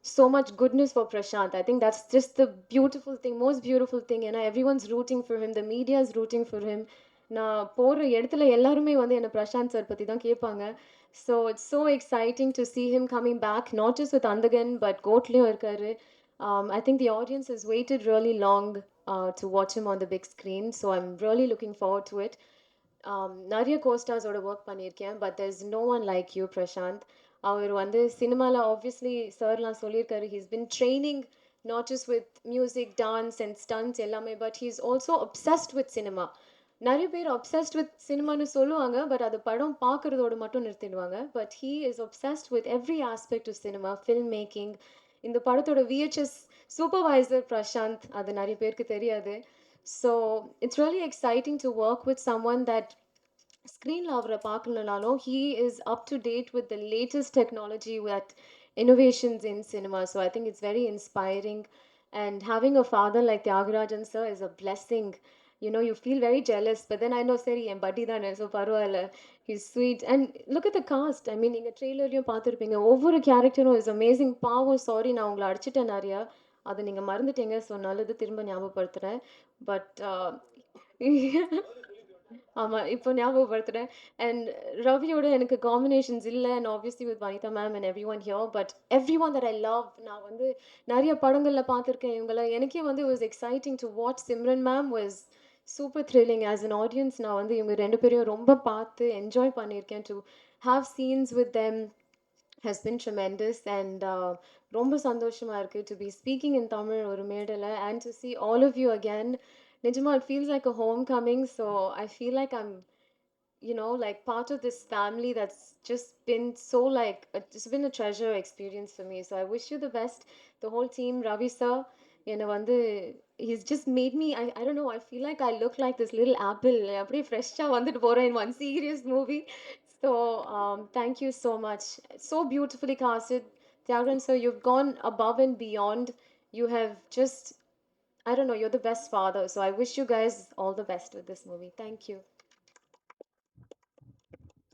so much goodness for Prashant. I think that's just the beautiful thing, most beautiful thing. And everyone's rooting for him. The media is rooting for him. நான் போகிற இடத்துல எல்லாருமே வந்து என்னை Prashanth sir பற்றி தான் கேட்பாங்க. So it's so exciting to see him coming back, not just with Andagan, but கோட்லேயும் இருக்காரு. I think the audience has waited really long to watch him on the big screen. So I'm really looking forward to it. நிறைய கோஸ்டார்ஸோட work பண்ணியிருக்கேன் but there is no one like you Prashanth. அவர் வந்து சினிமாவில் obviously சார்லாம் சொல்லியிருக்காரு he's been training not just with music dance and stunts எல்லாமே but he's also obsessed with cinema. நிறைய பேர் அப்சஸ்ட் வித் சினிமான்னு சொல்லுவாங்க பட் அது படம் பார்க்குறதோடு மட்டும் நிறுத்திடுவாங்க. But he is obsessed with every aspect of cinema, film making. இந்த படத்தோட VHS சூப்பர்வைசர் பிரசாந்த், அது நிறைய பேருக்கு தெரியாது. So it's really exciting to work with someone that ஸ்க்ரீனில் அவரை பார்க்கலனாலும் he is up to date with the latest technology with innovations in cinema. So I think it's very inspiring and having a father like Tyagarajan sir is a blessing. You feel very jealous but then I know seri en buddy dhaan so parvala, he's sweet. And look at the cast. I mean inga trailerliyum paathirpinga ovvoru characterum is amazing. Paavo sorry na ungala adichiten nariya அது நீங்கள் மறந்துட்டீங்க. So நல்லது திரும்ப ஞாபகப்படுத்துகிறேன். But ஆமாம் இப்போ ஞாபகப்படுத்துகிறேன். And ரவியோட எனக்கு combinations இல்லை and obviously with Vanitha ma'am and every one here but every one that I love. நான் வந்து நிறைய படங்களில் பார்த்துருக்கேன் இவங்கள. எனக்கே வந்து was exciting to watch Simran ma'am was super thrilling as an audience. நான் வந்து இவங்க ரெண்டு பேரையும் ரொம்ப பார்த்து என்ஜாய் பண்ணியிருக்கேன். To have scenes with them has been tremendous and ரொம்ப சந்தோஷமா இருக்கு to be speaking in Tamil ஒரு மேடையில் and to see all of you again. நிஜமா it feels like a homecoming. So I feel like I'm like part of this family that's just been so like it's been a treasure experience for me. So I wish you the best, the whole team. Ravi sir வந்து he's just made me I don't know, I feel like I look like this little apple அப்படியே ஃப்ரெஷ்ஷாக வந்துட்டு போகிறேன் in one serious movie. So thank you so much. So beautifully casted. Tyagarajan sir, you've gone above and beyond. You have just, I don't know, you're the best father. So I wish you guys all the best with this movie. Thank you.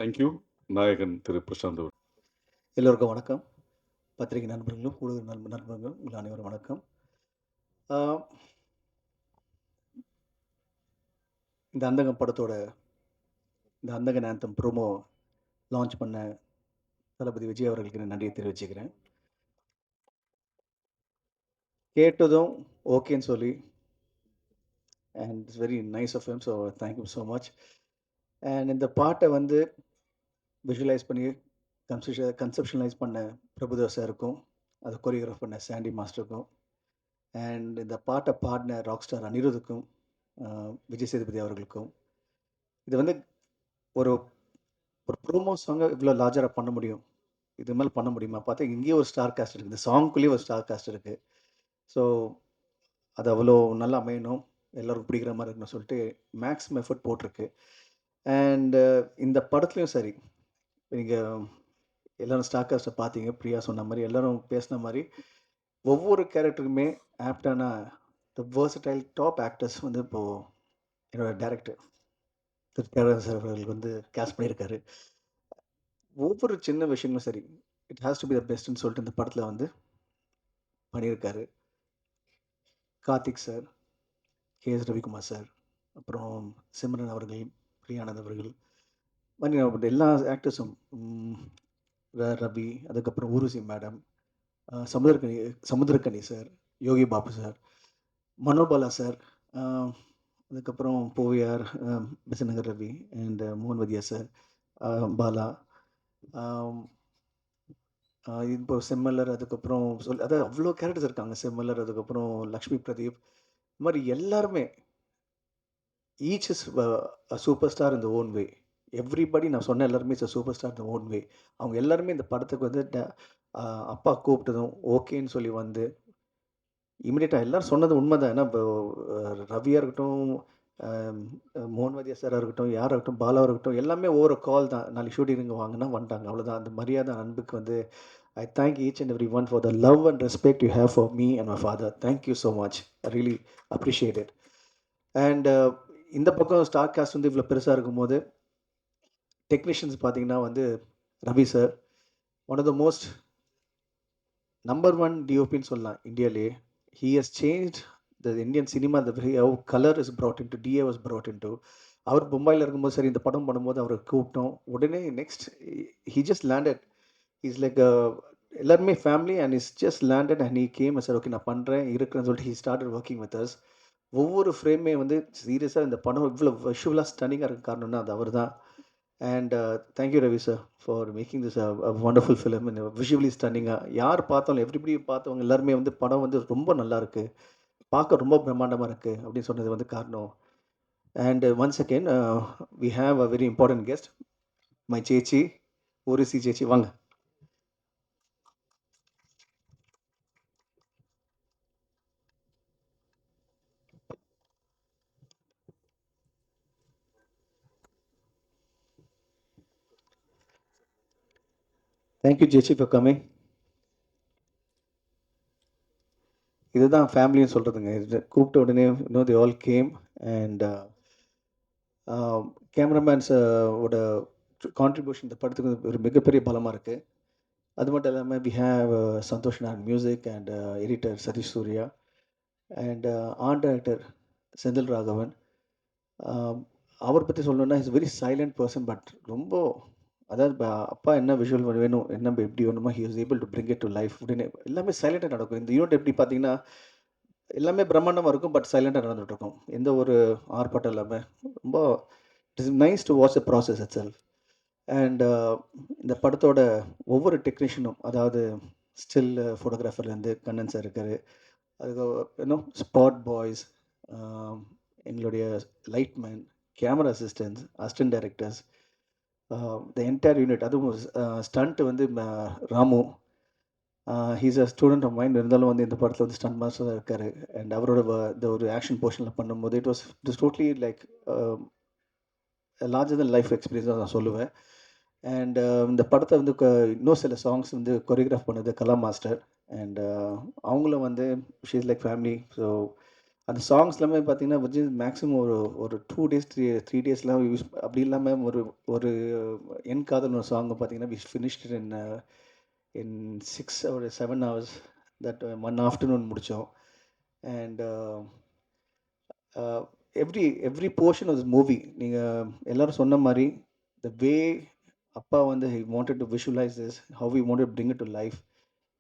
Thank you. நாயகன் திரு பிரசாந்த் அவர்.
எல்லோருக்கும் வணக்கம். பத்திரிகை நண்பர்களும் ஊடக நண்பர்களும் உங்கள் அனைவரும் வணக்கம். இந்த அந்தகம் படத்தோட இந்த அந்தகன் ஆந்தம் ப்ரோமோ லான்ச் பண்ண தளபதி விஜய் அவர்களுக்கு நான் நன்றியை தெரிவிச்சுக்கிறேன். கேட்டதும் ஓகேன்னு சொல்லி and it's very nice of him. So thank you so much. And இந்த பாட்டை வந்து விஷுவலைஸ் பண்ணி கன்செப்ஷனலைஸ் பண்ண பிரபுதேவா சாருக்கும், அதை கொரியோகிராஃப் பண்ண சாண்டி மாஸ்டருக்கும், அண்ட் இந்த பாட்டை பாடின ராக் ஸ்டார் அனிருத்துக்கும், விஜய் சேதுபதி அவர்களுக்கும். இது வந்து ஒரு ஒரு ப்ரோமோ சாங்கை இவ்வளோ லார்ஜராக பண்ண முடியும், இது மேலே பண்ண முடியுமா பார்த்தா இங்கேயே ஒரு ஸ்டார் காஸ்ட் இருக்குது, இந்த சாங்குள்ளேயே ஒரு ஸ்டார் காஸ்ட் இருக்குது. ஸோ அது அவ்வளோ நல்லா அமையணும், எல்லோருக்கும் பிடிக்கிற மாதிரி இருக்கணும்னு சொல்லிட்டு மேக்ஸிமம் எஃபர்ட் போட்டிருக்கு. அண்டு இந்த படத்துலையும் சரி, நீங்கள் எல்லோரும் ஸ்டார் காஸ்ட்டை பார்த்தீங்க, பிரியா சொன்ன மாதிரி எல்லோரும் பேசின மாதிரி ஒவ்வொரு கேரக்டருக்குமே ஆப்டான த வேர்சடைல் டாப் ஆக்டர்ஸ் வந்து இப்போது என்னோடய டேரக்டர் திரு தியாகராஜன் சார் அவர்களுக்கு வந்து கேஸ்ட் பண்ணியிருக்காரு. ஒவ்வொரு சின்ன விஷயங்களும் சரி, it has to be the பெஸ்ட்னு சொல்லிட்டு இந்த படத்தில் வந்து பண்ணியிருக்காரு. Karthik sir, K S Ravikumar sir, அப்புறம் சிம்ரன் அவர்கள், பிரியானந்த் அவர்கள், மாதிரி எல்லா ஆக்டர்ஸும், ரவி, அதுக்கப்புறம் Urvashi madam, Samuthirakani Samuthirakani sir, Yogi Babu sir, Manobala sir, அதுக்கப்புறம் போவியார், பெசநகர் ரவி அண்ட் மோகன்வதியா சார், பாலா, இப்போ செம்மல்லர், அதுக்கப்புறம் அதாவது அவ்வளோ கேரக்டர்ஸ் இருக்காங்க. செம்மல்லர், அதுக்கப்புறம் லக்ஷ்மி பிரதீப், இந்த மாதிரி எல்லாருமே ஈச் இஸ் சூப்பர் ஸ்டார் இந்த ஓன் வே. எவ்ரிபடி நான் சொன்ன எல்லாருமே இஸ் சூப்பர் ஸ்டார் இந்த ஓன் வே. அவங்க எல்லாருமே இந்த படத்துக்கு வந்து அப்பா கூப்பிட்டதும் ஓகேன்னு சொல்லி வந்து இமிடியேட்டாக எல்லோரும் சொன்னது உண்மை தான். ஏன்னா இப்போ ரவியாக இருக்கட்டும், மோகன்வதியா சாராக இருக்கட்டும், யாராக இருக்கட்டும், பாலாவாக இருக்கட்டும், எல்லாமே ஒவ்வொரு கால் தான். நாளைக்கு ஷூட்டிங் இங்கே வாங்கினா வந்துட்டாங்க, அவ்வளோதான். அந்த மரியாதை அன்புக்கு வந்து I thank each and every one for the love and respect you have for me and my father. Thank you so much, I really appreciate it. And இந்த பக்கம் ஸ்டார் காஸ்ட் வந்து இவ்வளோ பெருசாக இருக்கும்போது டெக்னீஷியன்ஸ் பார்த்தீங்கன்னா வந்து Ravi sir one of the most number 1 டிஓபின்னு சொல்லலாம் இந்தியாவிலே. He has changed the Indian cinema, the way how color is brought into, DA was brought into. அவர் மும்பையில் இருக்கும்போது சரி இந்த படம் பண்ணும்போது அவரை கூப்பிட்டோம். உடனே next he just landed. He's like எல்லாருமே family and is just landed and he came and said okay நான் பண்ணுறேன் இருக்கிறேன்னு சொல்லிட்டு he started working with us. ஒவ்வொரு ஃப்ரேமே வந்து சீரியஸாக இந்த படம் இவ்வளோ விஷுவலாக ஸ்டன்னிங்காக இருக்க காரணம்னா அது அவர் தான். And thank you Ravi sir for making this wonderful film இந்த விஷுவலி ஸ்டன்னிங்காக. யார் பார்த்தாலும் எவ்ரிபடி பார்த்தவங்க எல்லாருமே வந்து படம் வந்து ரொம்ப நல்லா இருக்குது, பார்க்க ரொம்ப பிரம்மாண்டமாக இருக்குது அப்படின்னு சொன்னது வந்து காரணம். And once again we have a very important guest, my சேச்சி ஊர்வசி சேச்சி, வாங்க. தேங்க்யூ சேச்சி ஃபார் கமிங். இதுதான் ஃபேமிலின்னு சொல்கிறதுங்க. இது கூப்பிட்ட உடனே இன்னும் they all came. And cameramen's ஓட கான்ட்ரிபியூஷன் இந்த படத்துக்கு ஒரு மிகப்பெரிய பலமாக இருக்குது. அது மட்டும் இல்லாமல் we have Santhosh Nag music and editor Sathish Surya and art director Senthil Raghavan. அவர் பற்றி சொல்லணுன்னா is very silent person, but ரொம்ப அதாவது அப்பா என்ன விஷுவல் வேணும், என்ன எப்படி வேணுமோ he was able to bring it to life. உடனே எல்லாமே சைலண்டாக நடக்கும். இந்த யூனிட் எப்படி பார்த்தீங்கன்னா எல்லாமே பிரம்மாண்டமாக இருக்கும், பட் சைலண்டாக நடந்துகிட்ருக்கும், எந்த ஒரு ஆர்ப்பாட்டம் இல்லாமல். ரொம்ப it is nice to watch the process it self. And இந்த படத்தோட ஒவ்வொரு டெக்னீஷியனும், அதாவது ஸ்டில் ஃபோட்டோகிராஃபர்லேருந்து கண்ணன் சார் இருக்கார், அதுக்கு இன்னும் ஸ்பாட் பாய்ஸ், எங்களுடைய lightman, camera assistance, assistant directors, the entire unit. அதுவும் ஸ்டண்ட் வந்து Ramu, he's a student of mind, இருந்தாலும் வந்து இந்த படத்தில் வந்து ஸ்டண்ட் மாஸ்டர் தான் இருக்கார். அண்ட் அவரோட இந்த ஒரு ஆக்ஷன் போர்ஷனில் பண்ணும்போது it was totally like larger than life experience தான் நான் சொல்லுவேன். அண்ட் இந்த படத்தை வந்து இன்னும் சில சாங்ஸ் வந்து கொரியோகிராஃப் பண்ணது கலா மாஸ்டர். அண்ட் அவங்களும் வந்து ஷீஸ் லைக் ஃபேமிலி. ஸோ அந்த சாங்ஸ் எல்லாமே பார்த்தீங்கன்னா வச்சு மேக்ஸிமம் ஒரு 2 days 3 daysலாம் யூஸ் அப்படி இல்லாமல் ஒரு என் காதல் ஒரு சாங்கை பார்த்தீங்கன்னா we finished in 6 or 7 hours. That 1 afternoon முடித்தோம். And every portion of this movie நீங்கள் எல்லோரும் சொன்ன மாதிரி த வே அப்பா வந்து he wanted to visualize this, how we wanted to bring it to life,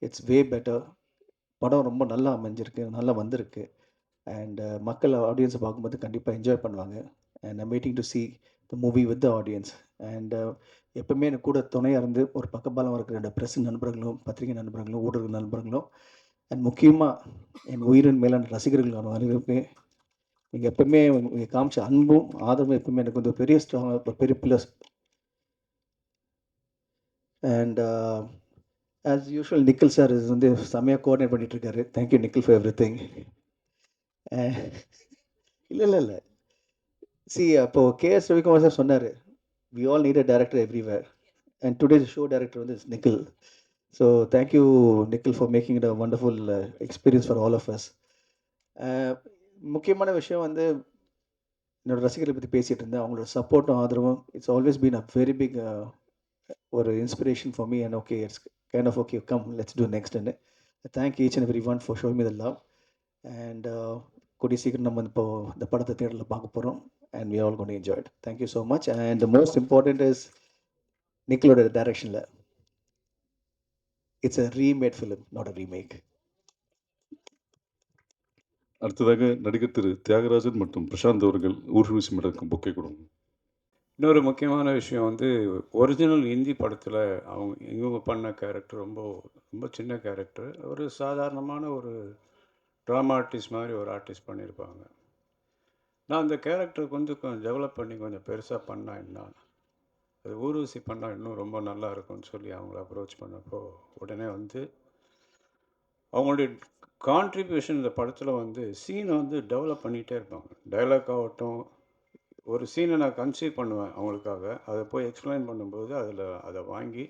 it's way better. படம் ரொம்ப நல்லா அமைஞ்சிருக்கு, நல்லா வந்திருக்கு. அண்ட் மக்கள் ஆடியன்ஸை பார்க்கும்போது கண்டிப்பாக என்ஜாய் பண்ணுவாங்க. And I'm waiting to see the movie with the audience. And எப்பவுமே எனக்கு கூட துணையாக இருந்து ஒரு பக்கபாலம் இருக்கிற என்னோட ப்ரெஸ் நண்பர்களும், பத்திரிகை நண்பர்களும், ஊடக நண்பர்களும், அண்ட் முக்கியமாக என் உயிரின் மேலான ரசிகர்கள் அனைவருமே நீங்கள் எப்பவுமே நீங்கள் காமிச்ச அன்பும் ஆதரவும் எப்பவுமே எனக்கு வந்து பெரிய ஸ்ட்ராங்காக ஒரு பெரிய pillars. And as usual Nikhil sir இது வந்து செம்மையாக கோஆர்டினேட் பண்ணிகிட்ருக்காரு. Thank you Nikhil for everything. இல்லை சி அப்போது கேஎஸ் ரவிக்குமார் சார் சொன்னார் we all need a director everywhere, and today's show director வந்து is Nikhil. So thank you Nikhil for making it a wonderful experience for all of us. முக்கியமான விஷயம் வந்து என்னோடய ரசிகர்களை பற்றி பேசிகிட்டு இருந்தேன். அவங்களோட சப்போர்ட்டும் ஆதரவும் it's always been a very big ஒரு inspiration for me. And okay it's kind of, okay, come, let's do next. And I thank each and everyone for showing me the love. And கூடிய சீக்கிரம் நம்ம இப்போ இந்த படத்தை தேட்டரில் பார்க்க போகிறோம். And we are all going to enjoy it. Thank you so much. And the most important is நிக்கிலோட டைரக்ஷனில் it's a remade film, not a remake.
அடுத்ததாக நடிகர் திரு தியாகராஜன் மற்றும் பிரசாந்த் அவர்கள் ஊர்வசி மேடத்துக்கு பொக்கே கொடுங்க.
இன்னொரு முக்கியமான விஷயம் வந்து ஒரிஜினல் ஹிந்தி படத்தில் இவங்க பண்ண கேரக்டர் ரொம்ப ரொம்ப சின்ன கேரக்டர். ஒரு சாதாரணமான ஒரு ட்ராமா ஆர்டிஸ்ட் மாதிரி ஒரு ஆர்டிஸ்ட் பண்ணியிருப்பாங்க. நான் அந்த கேரக்டர் கொஞ்சம் டெவலப் பண்ணி கொஞ்சம் பெருசாக பண்ணால் என்ன, அது ஊர்வசி பண்ணால் இன்னும் ரொம்ப நல்லா இருக்கும்னு சொல்லி அவங்கள அப்ரோச் பண்ணப்போ உடனே வந்து அவங்களுடைய கான்ட்ரிபியூஷன் இந்த படத்தில் வந்து சீனை வந்து டெவலப் பண்ணிகிட்டே இருப்பாங்க. டைலாக் ஆகட்டும், ஒரு சீனை நான் கன்சீவ் பண்ணுவேன் அவங்களுக்காக, அதை போய் எக்ஸ்பிளைன் பண்ணும்போது அதை வாங்கி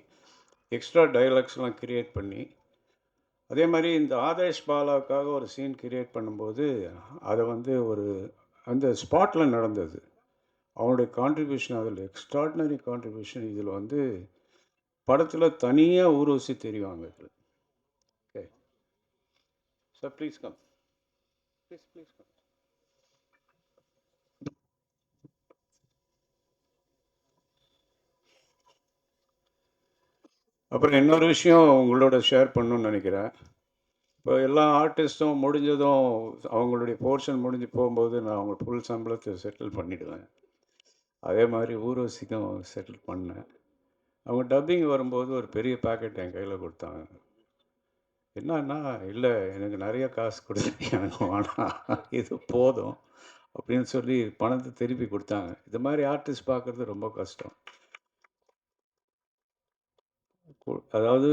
எக்ஸ்ட்ரா டைலாக்ஸ்லாம் க்ரியேட் பண்ணி, அதே மாதிரி இந்த ஆதேஷ் பாலாவுக்காக ஒரு சீன் க்ரியேட் பண்ணும்போது அதை வந்து அந்த ஸ்பாட்டில் நடந்தது. அவனுடைய கான்ட்ரிபியூஷன் அதில் எக்ஸ்ட்ராடினரி கான்ட்ரிபியூஷன். இதில் வந்து படத்தில் தனியாக ஊர்வசி தெரிவாங்க இதில். Okay sir, please come, please come. அப்புறம் இன்னொரு விஷயம் உங்களோட ஷேர் பண்ணணும்னு நினைக்கிறேன். இப்போ எல்லா ஆர்டிஸ்ட்டும் முடிஞ்சதும் அவங்களுடைய போர்ஷன் முடிஞ்சு போகும்போது நான் அவங்க ஃபுல் சம்பளத்தை செட்டில் பண்ணிவிடுவேன். அதே மாதிரி ஊர்வசிக்கும் செட்டில் பண்ணேன். அவங்க டப்பிங் வரும்போது ஒரு பெரிய பேக்கெட் என் கையில் கொடுத்தாங்க. என்னன்னா, இல்லை எனக்கு நிறைய காசு கொடுத்து எனக்கு வேணாம், இது போதும் அப்படின்னு சொல்லி பணத்தை திருப்பி கொடுத்தாங்க. இது மாதிரி ஆர்டிஸ்ட் பார்க்குறது ரொம்ப கஷ்டம். அதாவது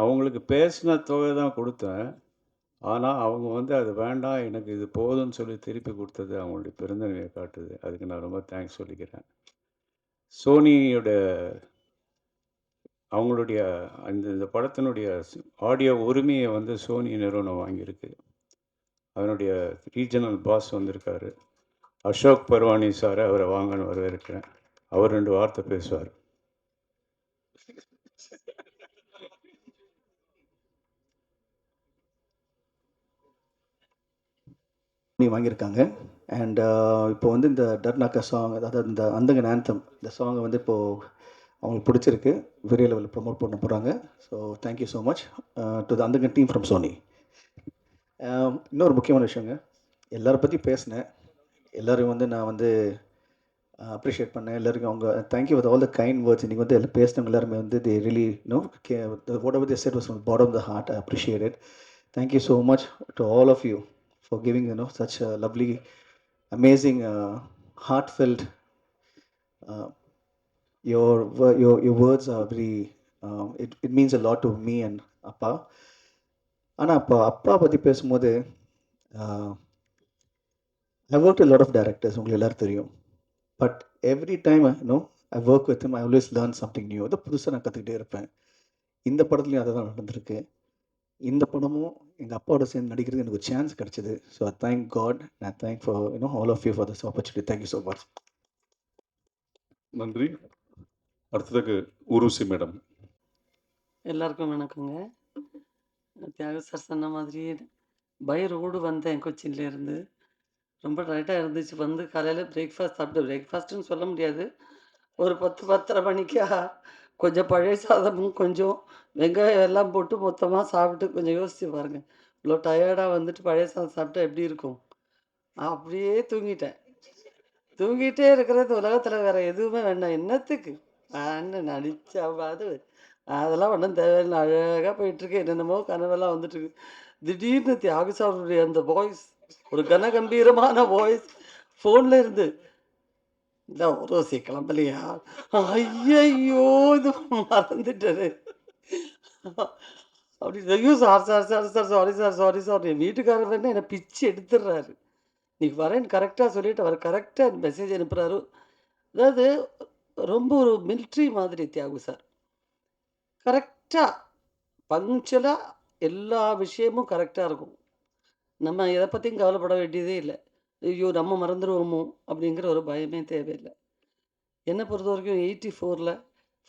அவங்களுக்கு பேசின தொகை தான் கொடுத்தேன், ஆனால் அவங்க வந்து அது வேண்டாம் எனக்கு இது போதும்னு சொல்லி திருப்பி கொடுத்தது அவங்களுடைய பெருந்தன்மையை காட்டுது. அதுக்கு நான் ரொம்ப தேங்க்ஸ் சொல்லிக்கிறேன். சோனியோட அவங்களுடைய இந்த படத்தினுடைய ஆடியோ உரிமையை வந்து சோனி நிறுவனம் வாங்கியிருக்கு. அதனுடைய ரீஜனல் பாஸ் வந்திருக்காரு, அசோக் பர்வானி சார். அவரை வாங்கன்னு வரவேற்கிறேன். அவர் 2 வார்த்தை பேசுவார்.
வாங்கியிருக்காங்க. அண்ட் இப்போ வந்து இந்த டர்னாக்கா சாங், அதாவது இந்த அந்தகன் ஆந்தம், இந்த சாங்கை வந்து இப்போது அவங்களுக்கு பிடிச்சிருக்கு, பெரிய லெவலில் ப்ரொமோட் பண்ண போகிறாங்க. So thank you so much to the Andhagan team from Sony. இன்னொரு முக்கியமான விஷயங்க, எல்லாரை பற்றி பேசினேன், எல்லோரும் வந்து நான் வந்து அப்ரிஷியேட் பண்ணேன். எல்லாருக்கும் அவங்க thank you with all the kind words. இன்றைக்கி வந்து எல்லாம் பேசினவங்க எல்லாருமே வந்து they really what ever they said was from bottom of the heart. I appreciate it. Thank you so much to all of you for giving such a lovely, amazing, heartfelt, your words are very it means a lot to me and appa. Ana appa பத்தி பேசும்போது I worked with a lot of directors, உங்களுக்கு எல்லாரும் தெரியும். But every time I work with him, I always learn something new. அது புதுசாக நான் கற்றுக்கிட்டே இருப்பேன். இந்த படத்துலையும் அதை தான் நடந்திருக்கு. இந்த படமும் எங்கள் அப்பாவோட சேர்ந்து நடிக்கிறது எனக்கு ஒரு சான்ஸ் கிடச்சிது. So I thank God, I thank for all of you for this opportunity. Thank you so much.
நன்றி. அடுத்ததுக்கு ஊர்வசி மேடம்.
எல்லாருக்கும் வணக்கங்க. தியாக சார் சொன்ன மாதிரி பை ரோடு வந்தேன் கொச்சின்லேருந்து. ரொம்ப டைட்டாக இருந்துச்சு. வந்து காலையில் பிரேக்ஃபாஸ்ட் சாப்பிட்டு, பிரேக்ஃபாஸ்ட்டுன்னு சொல்ல முடியாது, ஒரு 10-10:30 மணிக்கா கொஞ்சம் பழைய சாதமும் கொஞ்சம் வெங்காயம் எல்லாம் போட்டு மொத்தமாக சாப்பிட்டு கொஞ்சம் யோசிச்சு பாருங்கள். இவ்வளோ டயர்டாக வந்துட்டு பழைய சாதம் சாப்பிட்டா எப்படி இருக்கும்? அப்படியே தூங்கிட்டேன். தூங்கிட்டே இருக்கிறது உலகத்தில் வேறு எதுவுமே வேண்டாம். என்னத்துக்கு நான் நடிச்சாவது அதெல்லாம் ஒன்றும் தேவையில்லை. அழகாக போயிட்டுருக்கு. என்னென்னமோ கனவெல்லாம் வந்துட்டுருக்கு. திடீர்னு தியாக சாருடைய அந்த வாய்ஸ், ஒரு கனகம்பீரமான வாய்ஸ் ஃபோனில் இருந்து, இல்லை ஊர்வசி கிளம்பலையா, ஐயையோ இது மறந்துட்டாரு அப்படி, ஐயோ sir sir sir sir sorry sir sorry sir. என் வீட்டுக்காரர் வேணா என்னை பிச்சு எடுத்துடுறாரு. இன்னைக்கு வரேன்னு கரெக்டாக சொல்லிட்டு அவர் கரெக்டாக மெசேஜ் அனுப்புகிறாரு. அதாவது ரொம்ப ஒரு மிலிட்ரி மாதிரி தியாகு சார். கரெக்டாக பங்க்சுவலாக எல்லா விஷயமும் கரெக்டாக இருக்கும். நம்ம எதை பற்றியும் கவலைப்பட வேண்டியதே இல்லை. ஐயோ நம்ம மறந்துடுவோமோ அப்படிங்கிற ஒரு பயமே தேவையில்லை. என்னை பொறுத்த வரைக்கும் 84ல்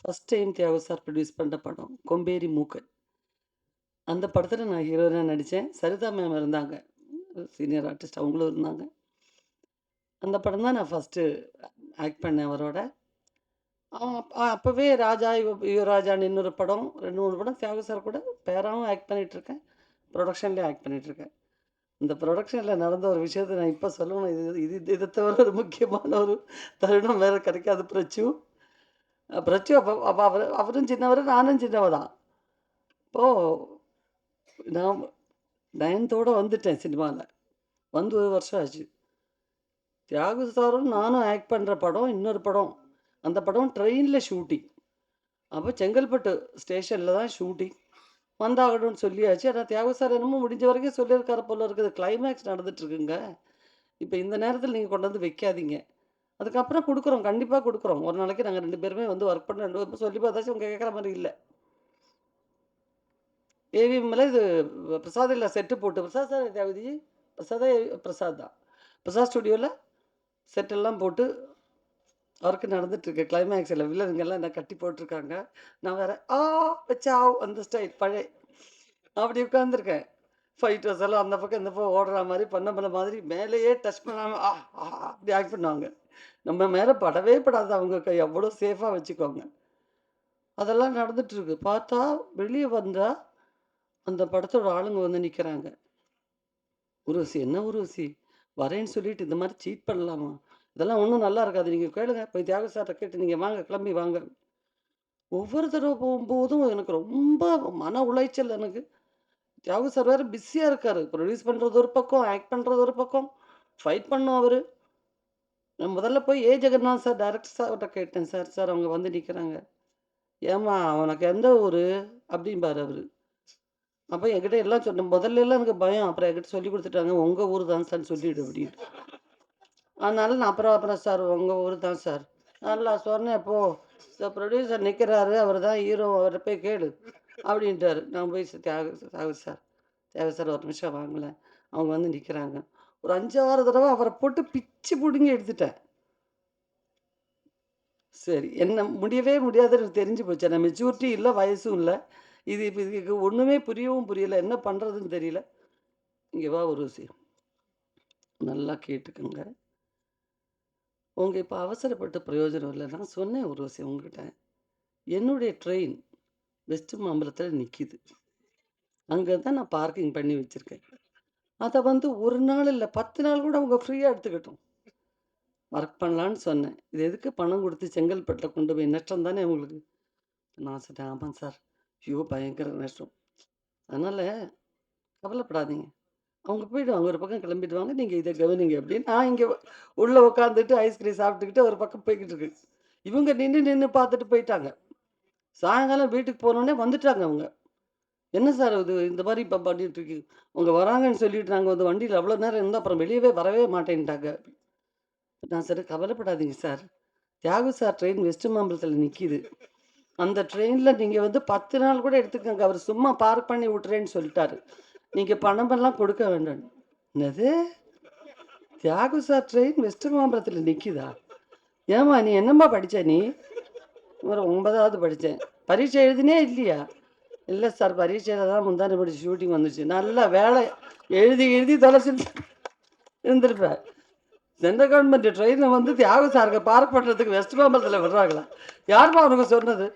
first time Thiagu sir produce பண்ண படம் கொம்பேரி மூக்கன். அந்த படத்தில் நான் ஹீரோயினாக நடித்தேன். சரிதா மேம் இருந்தாங்க, சீனியர் ஆர்டிஸ்ட், அவங்களும் இருந்தாங்க. அந்த படம் தான் நான் ஃபஸ்ட்டு ஆக்ட் பண்ணேன் அவரோட. அப்போவே ராஜா, யுவராஜான்னு இன்னொரு படம், 2 3 படம் தியாகு சார் கூட பேராவும் ஆக்ட் பண்ணிகிட்ருக்கேன், ப்ரொடக்ஷன்லேயும் ஆக்ட் பண்ணிகிட்ருக்கேன். இந்த ப்ரொடக்ஷனில் நடந்த ஒரு விஷயத்தை நான் இப்போ சொல்லணும். இதை தவிர ஒரு முக்கியமான ஒரு தருணம் வேறு கிடைக்காது. பிரச்சு அப்போ அவரும் சின்னவர், நானும் சின்னவ தான். இப்போது நான் 9th வந்துட்டேன் சினிமாவில், வந்து 1 வருஷம் ஆச்சு. தியாகு சாரும் நானும் ஆக்ட் பண்ணுற படம் இன்னொரு படம். அந்த படம் ட்ரெயினில் ஷூட்டிங். அப்போ செங்கல்பட்டு ஸ்டேஷனில் தான் ஷூட்டிங். வந்தாகணும்னு சொல்லியாச்சு. ஆனால் தியாகு சார் என்னமோ முடிஞ்ச வரைக்கும் சொல்லியிருக்காரு போல இருக்குது. கிளைமேக்ஸ் நடந்துட்டுருக்குங்க, இப்போ இந்த நேரத்தில் நீங்கள் கொண்டு வந்து வைக்காதீங்க, அதுக்கப்புறம் கொடுக்குறோம், கண்டிப்பாக கொடுக்குறோம். ஒரு நாளைக்கு நாங்கள் 2 பேருமே வந்து ஒர்க் பண்ண 2 பேரும் சொல்லி பார்த்தாச்சும் உங்கள் கேட்குற மாதிரி இல்லை. ஏவிஎம்மில் இது பிரசாத் இல்லை செட்டு போட்டு, பிரசாத் சார் தியாகுஜி, பிரசாத் தான், பிரசாத் ஸ்டுடியோவில் செட்டெல்லாம் போட்டு ஒர்க்கு நடந்துட்டுருக்கு. கிளைமேக்ஸில் வில்லனுங்கெல்லாம் என்ன கட்டி போட்டிருக்காங்க, நான் வேறு வச்சா அந்த ஸ்டைல் பழைய அப்படி உட்காந்துருக்கேன். ஃபைட்டர்ஸ் எல்லாம் அந்த பக்கம் இந்த பக்கம் ஓடுற மாதிரி பண்ண மாதிரி மேலேயே டச் பண்ணாமல் அப்படி ஆக்ட் பண்ணுவாங்க. நம்ம மேலே படவே படாது அவங்க கை, எவ்வளோ சேஃபாக வச்சுக்கோங்க. அதெல்லாம் நடந்துட்டுருக்கு. பார்த்தா வெளியே வந்தால் அந்த படத்தோட ஆளுங்க வந்து நிற்கிறாங்க. உருவசி, என்ன உருவசி வரேன்னு சொல்லிட்டு இந்த மாதிரி சீட் பண்ணலாமா, இதெல்லாம் ஒன்றும் நல்லா இருக்காது, நீங்கள் கேளுங்க, போய் தியாக சார்ட்ட கேட்டு நீங்கள் வாங்க, கிளம்பி வாங்க. ஒவ்வொரு தடவை போகும்போதும் எனக்கு ரொம்ப மன உளைச்சல். எனக்கு தியாகு சார் வேறு பிஸியாக இருக்கார், ப்ரொடியூஸ் பண்ணுறது ஒரு பக்கம், ஆக்ட் பண்ணுறது ஒரு பக்கம், ஃபைட் பண்ணோம் அவர். நான் முதல்ல போய் ஜெகநாத் சார் டைரக்டர் சார்கிட்ட கேட்டேன், சார் அவங்க வந்து நிற்கிறாங்க, ஏம்மா அவனுக்கு எந்த ஊர் அப்படிம்பார் அவர். அப்போ என்கிட்ட எல்லாம் சொன்னேன், முதல்ல எல்லாம் எனக்கு பயம், அப்புறம் என்கிட்ட சொல்லி கொடுத்துட்டாங்க, உங்கள் ஊர் தான் சார் சொல்லிவிடு அப்படின்னு. அதனால நான் அப்புறம் சார் உங்கள் ஊர் தான் சார் நல்லா சொன்னேன். இப்போது ப்ரொடியூசர் நிற்கிறாரு, அவர் தான் ஹீரோ, அவரை போய் கேளு அப்படின்ட்டார். நான் போய் தியாகு சார் ஒரு நிமிஷம் வாங்கலை, அவங்க வந்து நிற்கிறாங்க. ஒரு 5-6 தடவை அவரை போட்டு பிச்சு பிடுங்கி எடுத்துட்டேன். சரி, என்ன முடியவே முடியாதுன்னு தெரிஞ்சு போச்சு. நான் மெச்சூரிட்டி இல்லை, வயசும் இல்லை, இதுக்கு ஒன்றுமே புரியவும் புரியலை, என்ன பண்ணுறதுன்னு தெரியல. இங்கே வா உருவசி, நல்லா கேட்டுக்கோங்க. உங்கள் இப்போ அவசரப்பட்டு பிரயோஜனம் இல்லை. நான் சொன்னேன் உருவசி உங்ககிட்ட, என்னுடைய ட்ரெயின் வெஸ்ட் மாம்பலத்தில் நிற்கிது, அங்கே தான் நான் பார்க்கிங் பண்ணி வச்சுருக்கேன். அதை வந்து 1 நாள் இல்லை 10 நாள் கூட அவங்க ஃப்ரீயாக எடுத்துக்கட்டும், ஒர்க் பண்ணலான்னு சொன்னேன். இது எதுக்கு பணம் கொடுத்து செங்கல்பட்டில் கொண்டு போய், நஷ்டம் தானே உங்களுக்கு. நான் சொன்னேன், ஆமாம் சார், ஐயோ பயங்கர நஷ்டம், அதனால் கவலைப்படாதீங்க, அவங்க போய்டுவாங்க, ஒரு பக்கம் கிளம்பிடுவாங்க, நீங்கள் இதை கவனிங்க அப்படின்னு. நான் இங்கே உள்ளே உட்காந்துட்டு ஐஸ்கிரீம் சாப்பிட்டுக்கிட்டு ஒரு பக்கம் போய்கிட்டு இருக்கு. இவங்க நின்று பார்த்துட்டு போயிட்டாங்க. சாயங்காலம் வீட்டுக்கு போனோடனே வந்துட்டாங்க அவங்க. என்ன சார் இது இந்த மாதிரி இப்போ பண்ணிட்டு இருக்கு, அவங்க வராங்கன்னு சொல்லிட்டு நாங்கள் வந்து வண்டியில் அவ்வளோ நேரம் இருந்தால் அப்புறம் வெளியவே வரவே மாட்டேன்ட்டாங்க. நான் சரி கவலைப்படாதீங்க sir, Thiagu sir train west மாம்பலத்தில் நிற்கிது, அந்த ட்ரெயினில் நீங்கள் வந்து 10 நாள் கூட எடுத்துக்கோங்க, அவர் சும்மா பார்க் பண்ணி விட்டுறேன்னு சொல்லிட்டாரு, நீங்கள் பணமெல்லாம் கொடுக்க வேண்டாம். என்னது, தியாகு சார் ட்ரெயின் வெஸ்ட் மாம்பலத்தில் நிற்கிதா, ஏம்மா நீ என்னம்மா படித்த, நீ ஒரு 9வது படித்தேன், பரீட்சை எழுதினே இல்லையா? இல்லை சார், பரீட்சையில் தான் முந்தானி படிச்சு ஷூட்டிங் வந்துச்சு, நல்ல வேலை எழுதி தொலைச்சிட்டு இருந்திருப்பேன். சென்ட்ரல் கவர்மெண்ட் ட்ரெயினை வந்து தியாகு சாருக்கு பார்க் பண்ணுறதுக்கு வெஸ்ட் மாம்பலத்தில் விடுறாங்களா? யாருமா அவனுக்கு சொன்னது?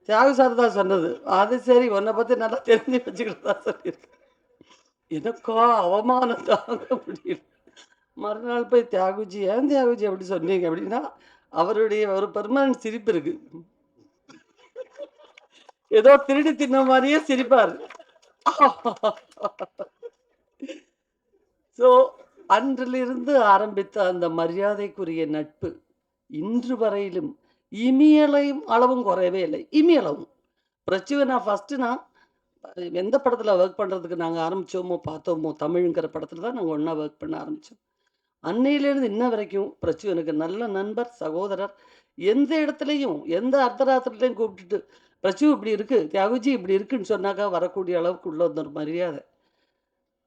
தியாகு சார் தான் சொன்னது. அது சரி, உன்னை பற்றி நல்லா தெரிஞ்சு வச்சுக்கிட்டு தான் சொல்லியிருக்கேன். எனக்கோ அவமானம் தாங்க முடியல. மறுநாள் போய் தியாகுஜி, ஏன் தியாகுஜி அப்படி சொன்னீங்க அப்படின்னா, அவருடைய ஒரு பெர்மனன்ட் சிரிப்பு இருக்கு, ஏதோ திருடி தின்ன மாதிரியே சிரிப்பார். ஸோ அன்றிலிருந்து ஆரம்பித்த அந்த மரியாதைக்குரிய நட்பு இன்று வரையிலும் இமியலையும் அளவும் குறையவே இல்லை. இமியளவும் பிரச்சுவை நான் ஃபஸ்ட்டு நான் எந்த படத்தில் ஒர்க் பண்ணுறதுக்கு நாங்கள் ஆரம்பித்தோமோ பார்த்தோமோ, தமிழுங்கிற படத்தில் தான் நாங்கள் ஒன்றா ஒர்க் பண்ண ஆரம்பித்தோம். அன்னையிலேருந்து இன்ன வரைக்கும் பிரச்சு எனக்கு நல்ல நண்பர், சகோதரர். எந்த இடத்துலையும் எந்த அர்த்தராத்திரிலையும் கூப்பிட்டுட்டு பிரச்சு இப்படி இருக்குது, தியாகுஜி இப்படி இருக்குன்னு சொன்னாக்கா வரக்கூடிய அளவுக்கு உள்ள ஒரு மரியாதை.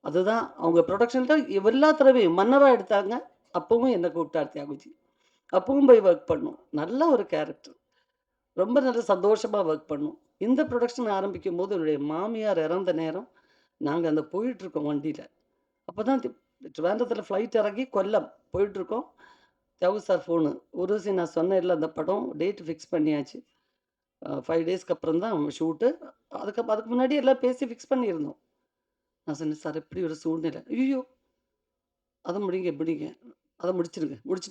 அதுதான் அவங்க ப்ரொடக்ஷனில் எல்லா தடவையும் மன்னவா எடுத்தாங்க, அப்பவும் என்னை கூப்பிட்டார் தியாகுஜி, அப்பவும் போய் ஒர்க் பண்ணோம். நல்ல ஒரு கேரக்டர். ரொம்ப நல்ல சந்தோஷமாக ஒர்க் பண்ணோம். இந்த ப்ரொடக்ஷன் ஆரம்பிக்கும் போது என்னுடைய மாமியார் இறந்த நேரம் நாங்கள் அந்த போயிட்டுருக்கோம் வண்டியில். அப்போ தான் ட்ரிவாண்டத்தில் ஃப்ளைட் இறங்கி கொல்லம் போயிட்டுருக்கோம். தியாகு சார் ஃபோனு, "உருவசி நான் சொன்னேன்ல அந்த படம் டேட் ஃபிக்ஸ் பண்ணியாச்சு. 5 டேஸ்க்கு அப்புறம் தான் ஷூட்டு. அதுக்கு முன்னாடி எல்லாம் பேசி ஃபிக்ஸ் பண்ணியிருந்தோம்." நான் சொன்னேன், "சார் இப்படி ஒரு சூழ்நிலை." "ஐயோ! அதை முடிங்க அதை முடிச்சிருங்க முடிச்சுட்டு